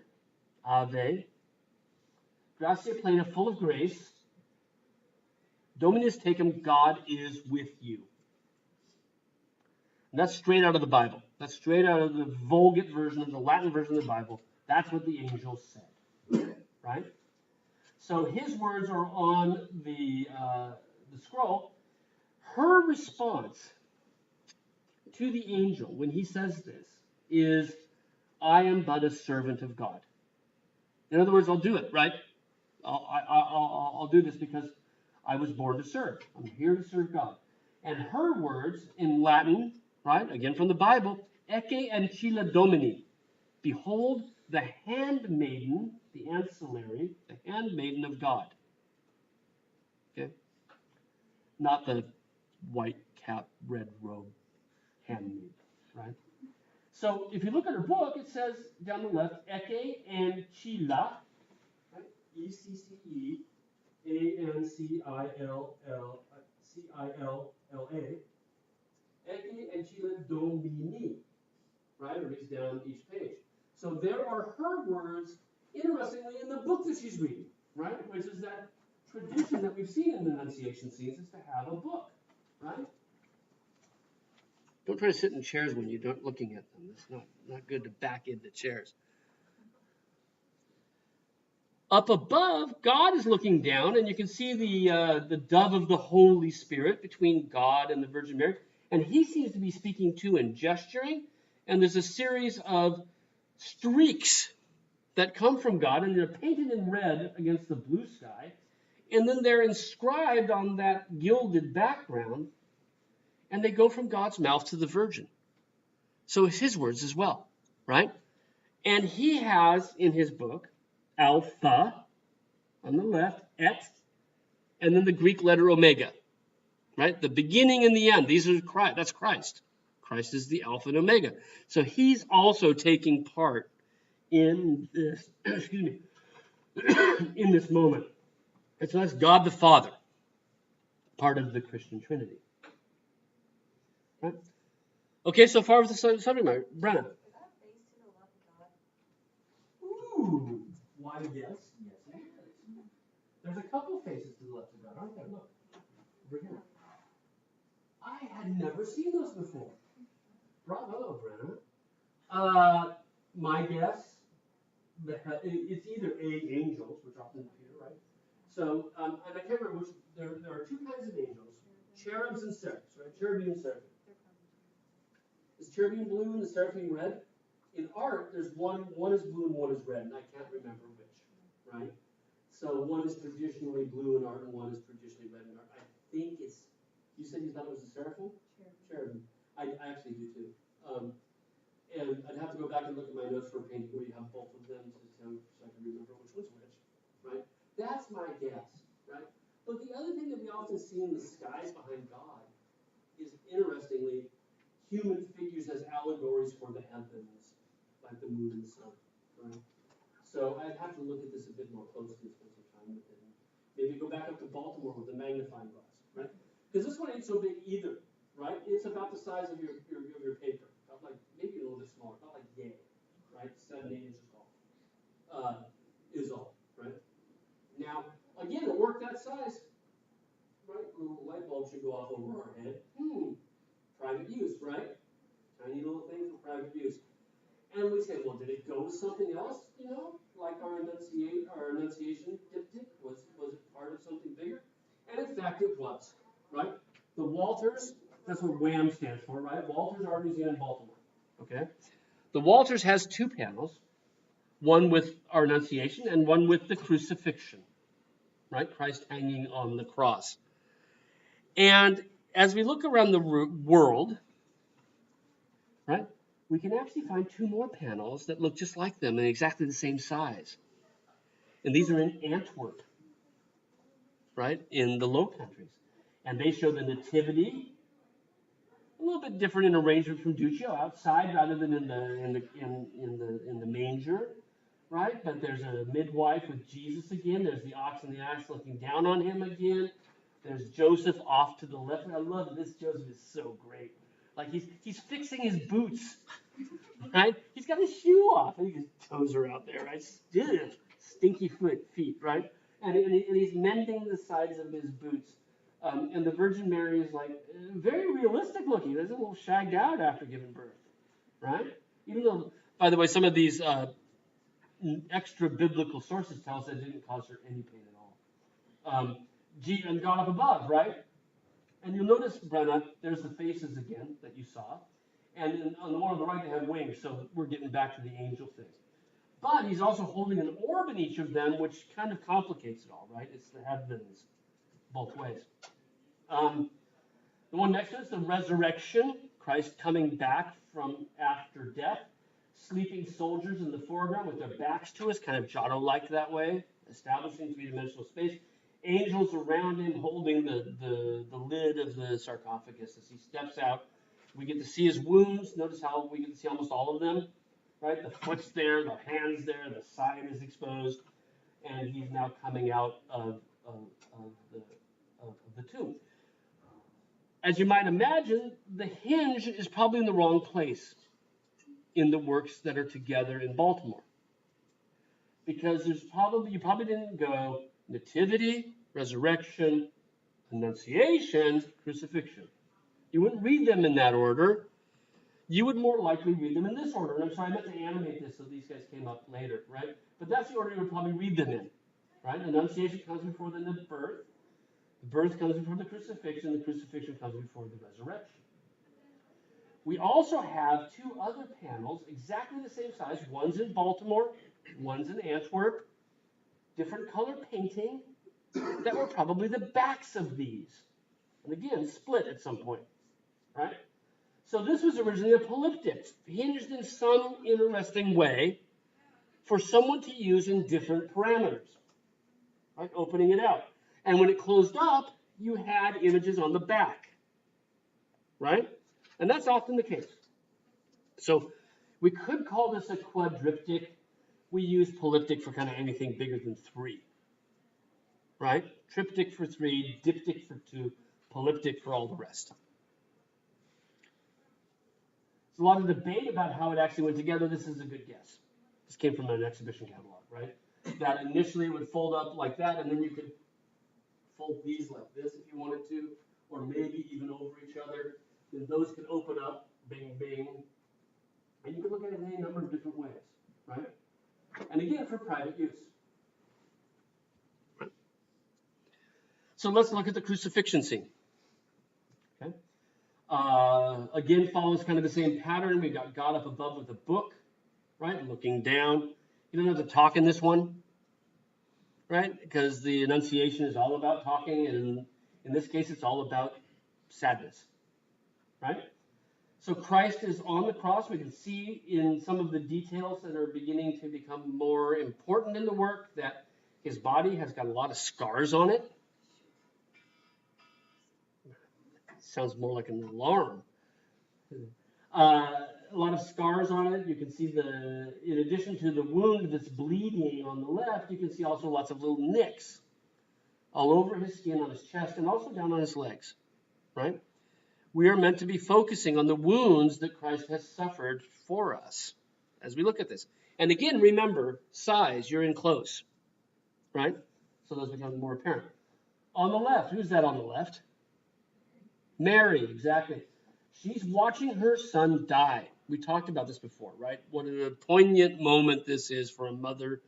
Ave, gratia plena, full of grace, Dominus tecum, God is with you. And that's straight out of the Bible. That's straight out of the Vulgate version of the Latin version of the Bible. That's what the angel said, right? So his words are on the scroll. Her response to the angel when he says this is, I am but a servant of God. In other words, I'll do it, right? I'll do this because I was born to serve. I'm here to serve God. And her words in Latin, right, again from the Bible, Ecce ancilla Domini. Behold the handmaiden, the ancillary, the handmaiden of God. Okay? Not the white cap, red robe handmaid, right? So if you look at her book, it says down the left, Ecce ancilla, right? E-C-C-E, A-N-C-I-L-L-C-I-L-L-A, Ecce ancilla Domini, right? It reads down each page. So there are her words, interestingly, in the book that she's reading, right? Which is that tradition that we've seen in the Annunciation scenes is to have a book, right? Don't try to sit in chairs when you're not looking at them. It's not good to back into chairs. Up above, God is looking down, and you can see the dove of the Holy Spirit between God and the Virgin Mary. And he seems to be speaking to and gesturing. And there's a series of streaks that come from God, and they're painted in red against the blue sky, and then they're inscribed on that gilded background, and they go from God's mouth to the Virgin. So it's his words as well, right? And he has in his book Alpha on the left, Et, and then the Greek letter Omega, right? The beginning and the end. These are Christ. That's Christ. Christ is the Alpha and Omega. So he's also taking part in this, excuse me, in this moment. And so that's God the Father, part of the Christian Trinity. Right? Okay, so far with the subject matter. Brenna. Is that a face to the left of God? Ooh, why yes, yes it is. There's a couple faces to the left of God, aren't there? Look, over here. I had never seen those before. Bravo, Brenna. My guess, it's either angels, which often appear, right? So, and I can't remember which. There are two kinds of angels: cherubs and seraphs, right? Cherubim and seraphim. Is cherubim blue and the seraphim red? In art, there's one is blue and one is red, and I can't remember which, right? So one is traditionally blue in art and one is traditionally red in art. I think it's, you said you thought it was a seraphim? Cherubim. I actually do too. And I'd have to go back and look at my notes for a painting where you have both of them so I can remember which one's which, right? That's my guess, right? But the other thing that we often see in the skies behind God is, interestingly, human figures as allegories for the heavens, like the moon and the sun, right? So I'd have to look at this a bit more closely and spend some time with it. Maybe go back up to Baltimore with a magnifying glass, right? Because this one ain't so big either, right? It's about the size of your paper, about like maybe a little bit smaller, about like yay, right? 7, 8 inches tall, is all, right? Now, again, a work that size, right? A little light bulb should go off over our head. Private use, right? Tiny little thing for private use. And we say, well, did it go with something else? You know, like our Annunciation diptych, was it part of something bigger? And in fact, it was, right? The Walters, that's what WHAM stands for, right? Walters Art Museum in Baltimore, okay? The Walters has two panels, one with our Annunciation and one with the crucifixion, right? Christ hanging on the cross. And as we look around the world, right, we can actually find two more panels that look just like them and exactly the same size. And these are in Antwerp, right, in the Low Countries. And they show the Nativity, a little bit different in arrangement from Duccio, outside rather than in the manger, right? But there's a midwife with Jesus again. There's the ox and the ass looking down on him again. There's Joseph off to the left. I love this. Joseph is so great. Like he's fixing his boots, right? He's got his shoe off. I think his toes are out there, right? Still stinky feet, right? And he's mending the sides of his boots. And the Virgin Mary is like very realistic looking. There's a little shagged out after giving birth, right? Even though, by the way, some of these extra biblical sources tell us that it didn't cause her any pain at all. And God up above, right? And you'll notice, Brenna, there's the faces again that you saw. And on the one on the right, they have wings, so we're getting back to the angel thing. But he's also holding an orb in each of them, which kind of complicates it all, right? It's the heavens both ways. The one next to it is the resurrection, Christ coming back from after death. Sleeping soldiers in the foreground with their backs to us, kind of Giotto-like that way, establishing three-dimensional space. Angels around him holding the lid of the sarcophagus as he steps out. We get to see his wounds. Notice how we get to see almost all of them, right? The foot's there, the hand's there, the side is exposed, and he's now coming out of the tomb. As you might imagine, the hinge is probably in the wrong place in the works that are together in Baltimore. Because you probably didn't go Nativity, Resurrection, Annunciation, Crucifixion. You wouldn't read them in that order. You would more likely read them in this order. And I'm sorry, I meant to animate this so these guys came up later, right? But that's the order you would probably read them in, right? Annunciation comes before the birth. The birth comes before the crucifixion. The crucifixion comes before the resurrection. We also have two other panels, exactly the same size. One's in Baltimore, one's in Antwerp. Different color painting that were probably the backs of these. And again, split at some point, right? So this was originally a polyptych, hinged in some interesting way for someone to use in different parameters, right? Opening it out. And when it closed up, you had images on the back, right? And that's often the case. So we could call this a quadriptych. We use polyptych for kind of anything bigger than 3, right? Triptych for 3, diptych for 2, polyptych for all the rest. There's a lot of debate about how it actually went together. This is a good guess. This came from an exhibition catalog, right? That initially it would fold up like that, and then you could fold these like this if you wanted to, or maybe even over each other. Then those could open up, bing, bing. And you could look at it in any number of different ways, right? And again, for private use. So let's look at the crucifixion scene. Okay. Again, follows kind of the same pattern. We got God up above with a book, right? Looking down. You don't have to talk in this one, right? Because the Annunciation is all about talking, and in this case, it's all about sadness, right? So Christ is on the cross. We can see in some of the details that are beginning to become more important in the work that his body has got a lot of scars on it. Sounds more like an alarm. A lot of scars on it. You can see in addition to the wound that's bleeding on the left, you can see also lots of little nicks all over his skin, on his chest, and also down on his legs, right? We are meant to be focusing on the wounds that Christ has suffered for us as we look at this. And again, remember, size, you're in close, right? So those become more apparent. On the left, who's that on the left? Mary, exactly. She's watching her son die. We talked about this before, right? What a poignant moment this is for a mother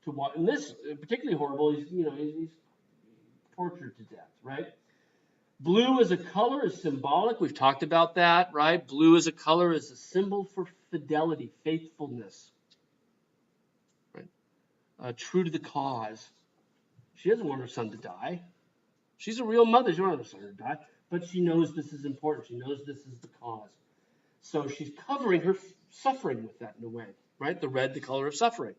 to watch. And this, particularly horrible, he's tortured to death, right? Blue as a color is symbolic. We've talked about that, right? Blue as a color is a symbol for fidelity, faithfulness, right? True to the cause. She doesn't want her son to die. She's a real mother. She doesn't want her son to die. But she knows this is important. She knows this is the cause. So she's covering her suffering with that in a way, right? The red, the color of suffering,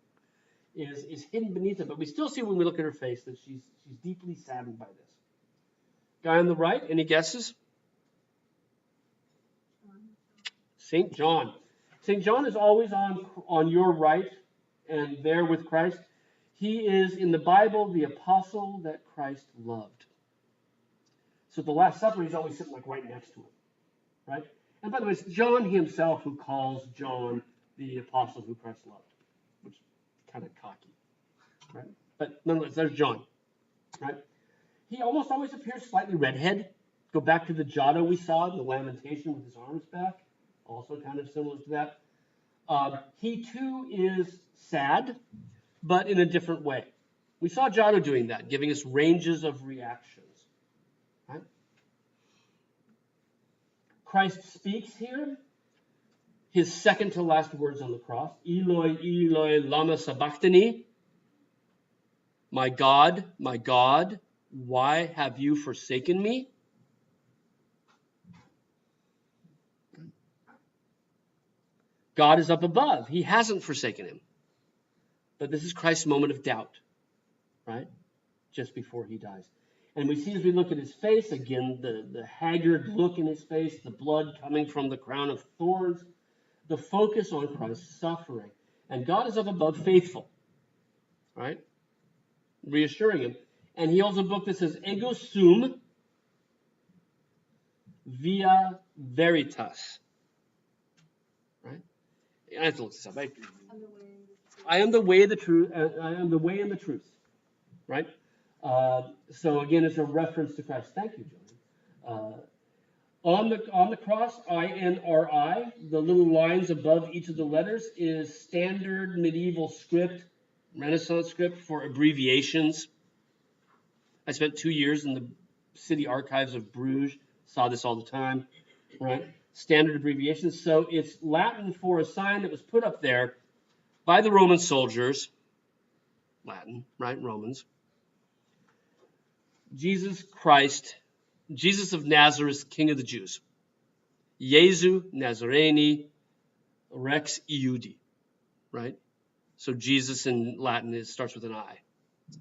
is hidden beneath it. But we still see when we look at her face that she's deeply saddened by this. Guy on the right, any guesses? St. John. St. John is always on your right and there with Christ. He is, in the Bible, the apostle that Christ loved. So at the Last Supper, he's always sitting like right next to him, right? And by the way, it's John himself who calls John the apostle who Christ loved, which is kind of cocky, right? But nonetheless, there's John, right? He almost always appears slightly redhead. Go back to the Giotto we saw in the Lamentation with his arms back, also kind of similar to that. He too is sad, but in a different way. We saw Giotto doing that, giving us ranges of reactions. Right? Christ speaks here his second to last words on the cross. Eloi, Eloi, lama sabachthani. My God, why have you forsaken me? God is up above. He hasn't forsaken him. But this is Christ's moment of doubt, right? Just before he dies. And we see as we look at his face, again, the haggard look in his face, the blood coming from the crown of thorns, the focus on Christ's suffering. And God is up above, faithful, right? Reassuring him. And he holds a book that says, Ego sum via veritas. Right? I have to look this up. I am the way, the truth. I am the way and the truth. Right? So again, it's a reference to Christ. Thank you, John. On the cross, INRI, the little lines above each of the letters is standard medieval script, Renaissance script for abbreviations. I spent 2 years in the city archives of Bruges, saw this all the time, right? standard abbreviation. So it's Latin for a sign that was put up there by the Roman soldiers. Latin, right? Romans. Jesus Christ, Jesus of Nazareth, King of the Jews. Jesu Nazareni Rex Iudi, right? So Jesus in Latin starts with an I,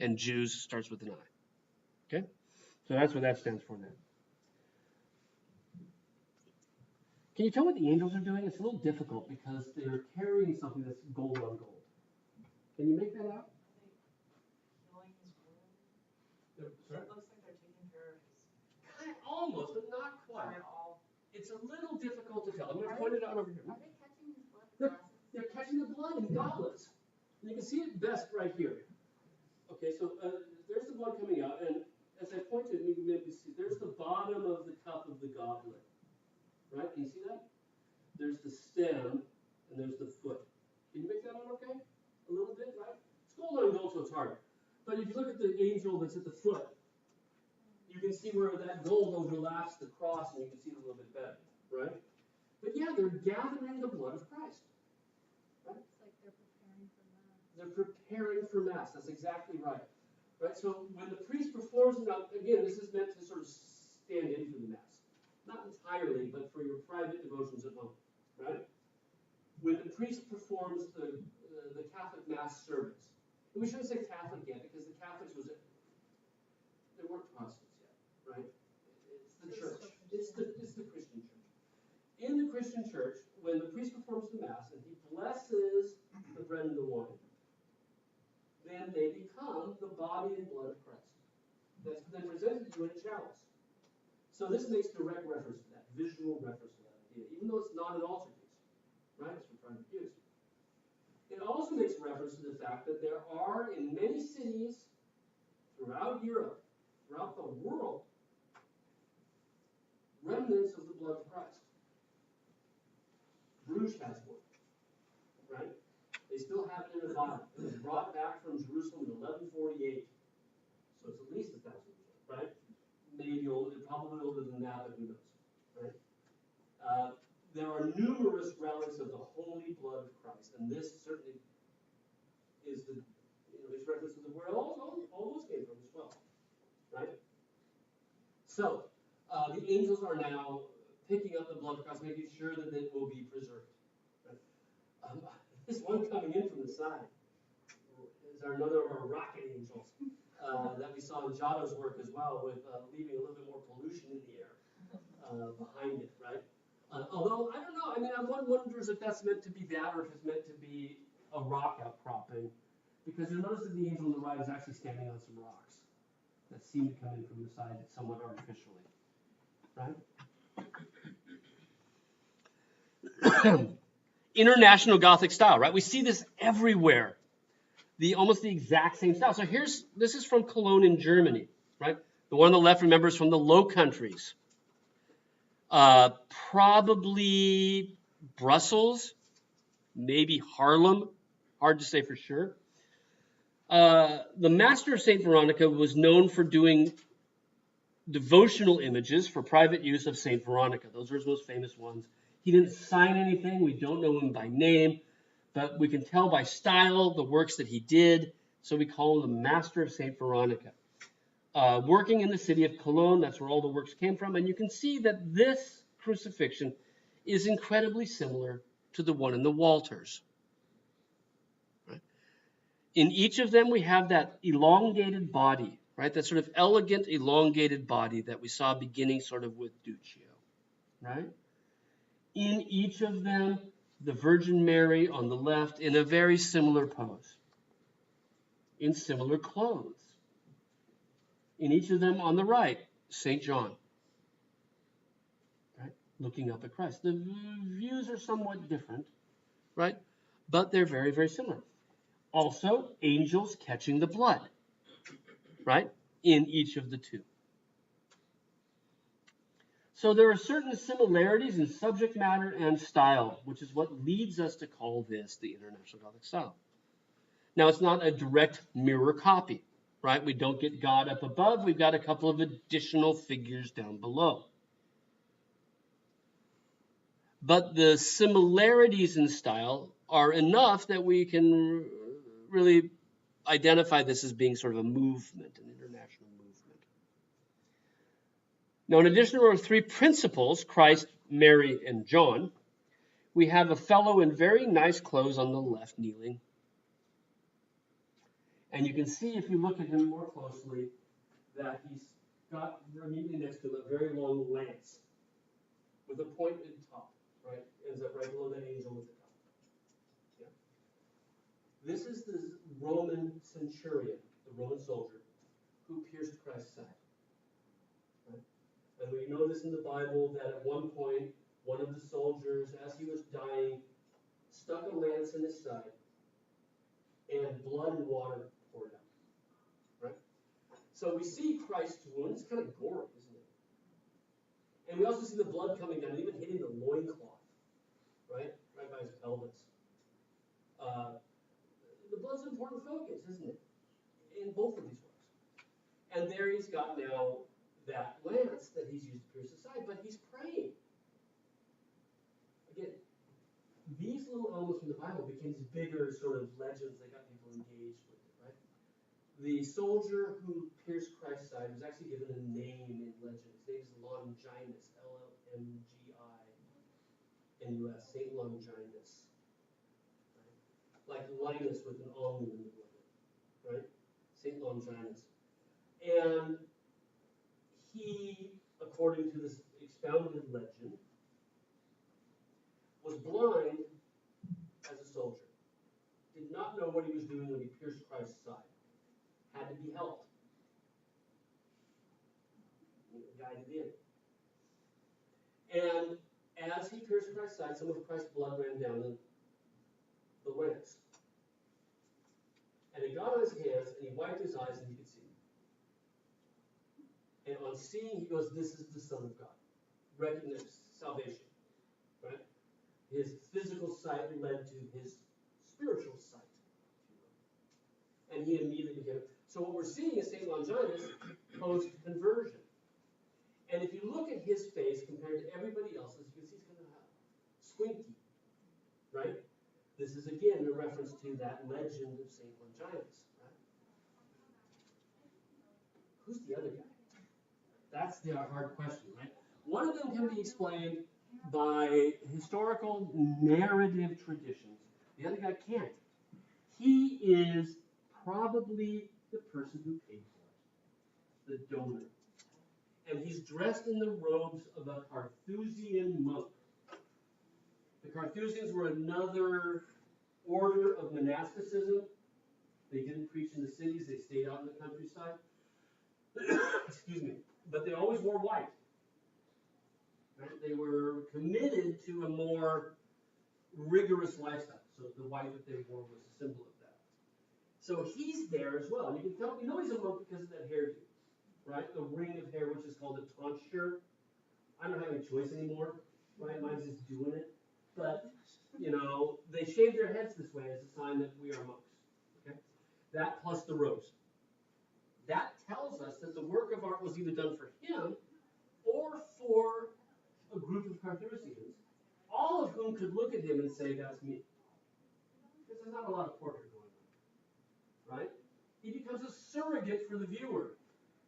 and Jews starts with an I. Okay? So that's what that stands for now. Can you tell what the angels are doing? It's a little difficult because they're carrying something that's gold on gold. Can you make that out? Healing his wound. Sorry? It looks like they're taking care of his. Kind of, almost, but not quite. All. It's a little difficult to tell. I'm going to point it out over here. Are they catching his blood They're, glasses? they're catching the blood in goblets. And you can see it best right here. Okay, so there's the blood coming out, and as I pointed, you can maybe see there's the bottom of the cup of the goblet. Right? Can you see that? There's the stem, and there's the foot. Can you make that out okay? A little bit, right? It's gold on gold, so it's hard. But if you look at the angel that's at the foot, you can see where that gold overlaps the cross, and you can see it a little bit better, right? But yeah, they're gathering the blood of Christ. Right? It's like they're preparing for Mass. They're preparing for Mass. That's exactly right. Right? So when the priest performs, now again, this is meant to sort of stand in for the Mass. Not entirely, but for your private devotions at home, right? When the priest performs the Catholic Mass service, and we shouldn't say Catholic yet, because the Catholics they weren't Protestants yet, right? It's the church. It's the Christian church. In the Christian church, when the priest performs the Mass and he blesses the bread and the wine, then they become the body and blood of Christ. That's then presented to you in a chalice. So this makes direct reference to that, visual reference to that idea, even though it's not an altar piece, right? It's for private use. It also makes reference to the fact that there are, in many cities throughout Europe, throughout the world, remnants of the blood of Christ. Bruges has one, right? They still have it in a bottle. It was brought back from Jerusalem in 1148, so it's at least 1,000 years old, right? Maybe older, probably older than that, but who knows, right? There are numerous relics of the holy blood of Christ, and this certainly is makes reference to where all those came from as well, right? So the angels are now picking up the blood of Christ, making sure that it will be preserved. Right? This one coming in from the side is another of our rocket angels. That we saw in Giotto's work as well, with leaving a little bit more pollution in the air behind it, right? Although, I don't know, I mean, one wonders if that's meant to be that, or if it's meant to be a rock outcropping, because you'll notice that the angel on the right is actually standing on some rocks that seem to come in from the side somewhat artificially, right? International Gothic style, right? We see this everywhere. Almost the exact same style. So this is from Cologne in Germany, right? The one on the left, remember, is from the Low Countries. Probably Brussels, maybe Haarlem, hard to say for sure. The master of St. Veronica was known for doing devotional images for private use of St. Veronica. Those are his most famous ones. He didn't sign anything. We don't know him by name. But we can tell by style the works that he did, so we call him the Master of St. Veronica. Working in the city of Cologne, that's where all the works came from, and you can see that this crucifixion is incredibly similar to the one in the Walters. Right? In each of them, we have that elongated body, right? That sort of elegant, elongated body that we saw beginning sort of with Duccio, right? In each of them, the Virgin Mary on the left in a very similar pose, in similar clothes. In each of them on the right, St. John, right, looking up at Christ. The views are somewhat different, right, but they're very, very similar. Also, angels catching the blood, right, in each of the two. So there are certain similarities in subject matter and style, which is what leads us to call this the International Gothic style. Now, it's not a direct mirror copy, right? We don't get God up above. We've got a couple of additional figures down below. but the similarities in style are enough that we can really identify this as being sort of a movement, an international movement. Now, in addition to our three principals, Christ, Mary, and John, we have a fellow in very nice clothes on the left kneeling. And you can see, if you look at him more closely, that he's got immediately next to him a very long lance with a pointed top, right? Ends up right below that angel with the top. Yeah. This is the Roman centurion, the Roman soldier, who pierced Christ's side. Right? And we know this in the Bible that at one point, one of the soldiers, as he was dying, stuck a lance in his side, and blood and water poured out. Right? So we see Christ's wound. It's kind of gory, isn't it? And we also see the blood coming down, even hitting the loincloth, right? Right by his pelvis. The blood's an important focus, isn't it? In both of these works. And there he's got now that lance that he's used to pierce his side, but he's praying. Again, these little elements from the Bible became these bigger sort of legends that got people engaged with it, right? The soldier who pierced Christ's side was actually given a name in legend. His name is Longinus, L-O-N-G-I-N-U-S, Saint Longinus. Right? Like Linus with an almond in the middle of it, right? Saint Longinus. And he, according to this expounded legend, was blind as a soldier. Did not know what he was doing when he pierced Christ's side. Had to be helped. Guided in. And as he pierced Christ's side, some of Christ's blood ran down the lance. And it got on his hands, and he wiped his eyes, and he could see. And on seeing, he goes, "This is the Son of God." Recognize salvation. Right? His physical sight led to his spiritual sight. And he immediately became. So what we're seeing is St. Longinus post-conversion. And if you look at his face compared to everybody else's, you can see he's kind of squinty, right? This is again a reference to that legend of St. Longinus, right? Who's the other guy? That's the hard question, right? One of them can be explained by historical narrative traditions. The other guy can't. He is probably the person who paid for it, the donor. And he's dressed in the robes of a Carthusian monk. The Carthusians were another order of monasticism. They didn't preach in the cities, they stayed out in the countryside. Excuse me. But they always wore white. Right? They were committed to a more rigorous lifestyle. So the white that they wore was a symbol of that. So he's there as well. And you can tell, you know he's a monk because of that hairdo. Right? The ring of hair, which is called a tonsure. I don't have any choice anymore. Right? Mine's just doing it. But, you know, they shave their heads this way as a sign that we are monks. Okay? That plus the robes. That tells us that the work of art was either done for him or for a group of Carthusians, all of whom could look at him and say, "That's me." Because there's not a lot of portrait going on. Right? He becomes a surrogate for the viewer,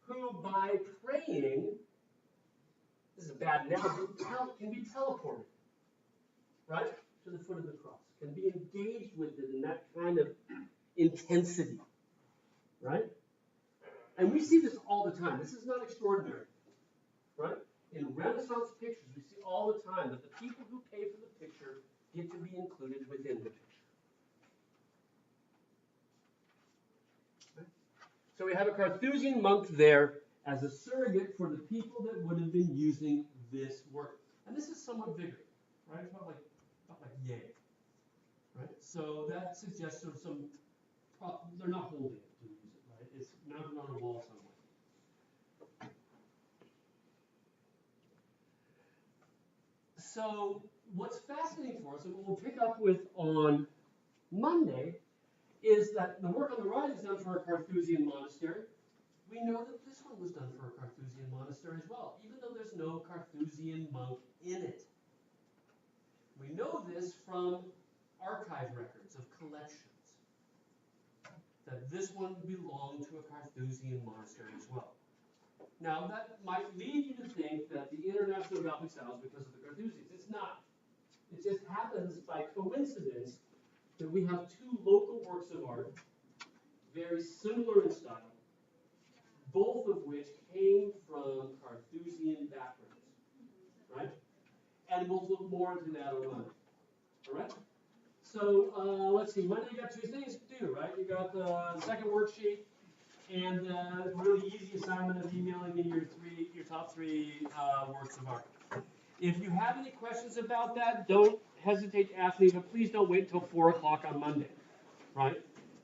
who by praying, this is a bad analogy, can be teleported, right, to the foot of the cross, can be engaged with it in that kind of intensity, right? And we see this all the time. This is not extraordinary, right? In Renaissance pictures, we see all the time that the people who pay for the picture get to be included within the picture. Right? So we have a Carthusian monk there as a surrogate for the people that would have been using this work. And this is somewhat bigger, right? It's not like yay, right? So that suggests sort of some, they're not holding it to use it, right? It's mounted on a wall somewhere. So what's fascinating for us, and what we'll pick up with on Monday, is that the work on the right is done for a Carthusian monastery. We know that this one was done for a Carthusian monastery as well, even though there's no Carthusian monk in it. know this from archive records of collections, that this one belonged to a Carthusian monastery as well. Now, that might lead you to think that the International Gothic style is because of the Carthusians. It's not. It just happens by coincidence that we have two local works of art, very similar in style, both of which came from Carthusian backgrounds, right? And we'll look more into that on Monday, all right? So let's see, Monday you got two things to do, right? You got the second worksheet and the really easy assignment of emailing me your top three works of art. If you have any questions about that, don't hesitate to ask me, but please don't wait until 4 o'clock on Monday, right?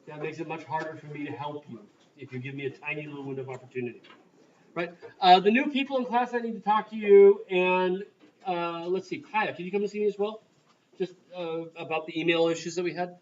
That makes it much harder for me to help you if you give me a tiny little window of opportunity, right? The new people in class, I need to talk to you, and let's see, Kaya, can you come and see me as well? Just about the email issues that we had?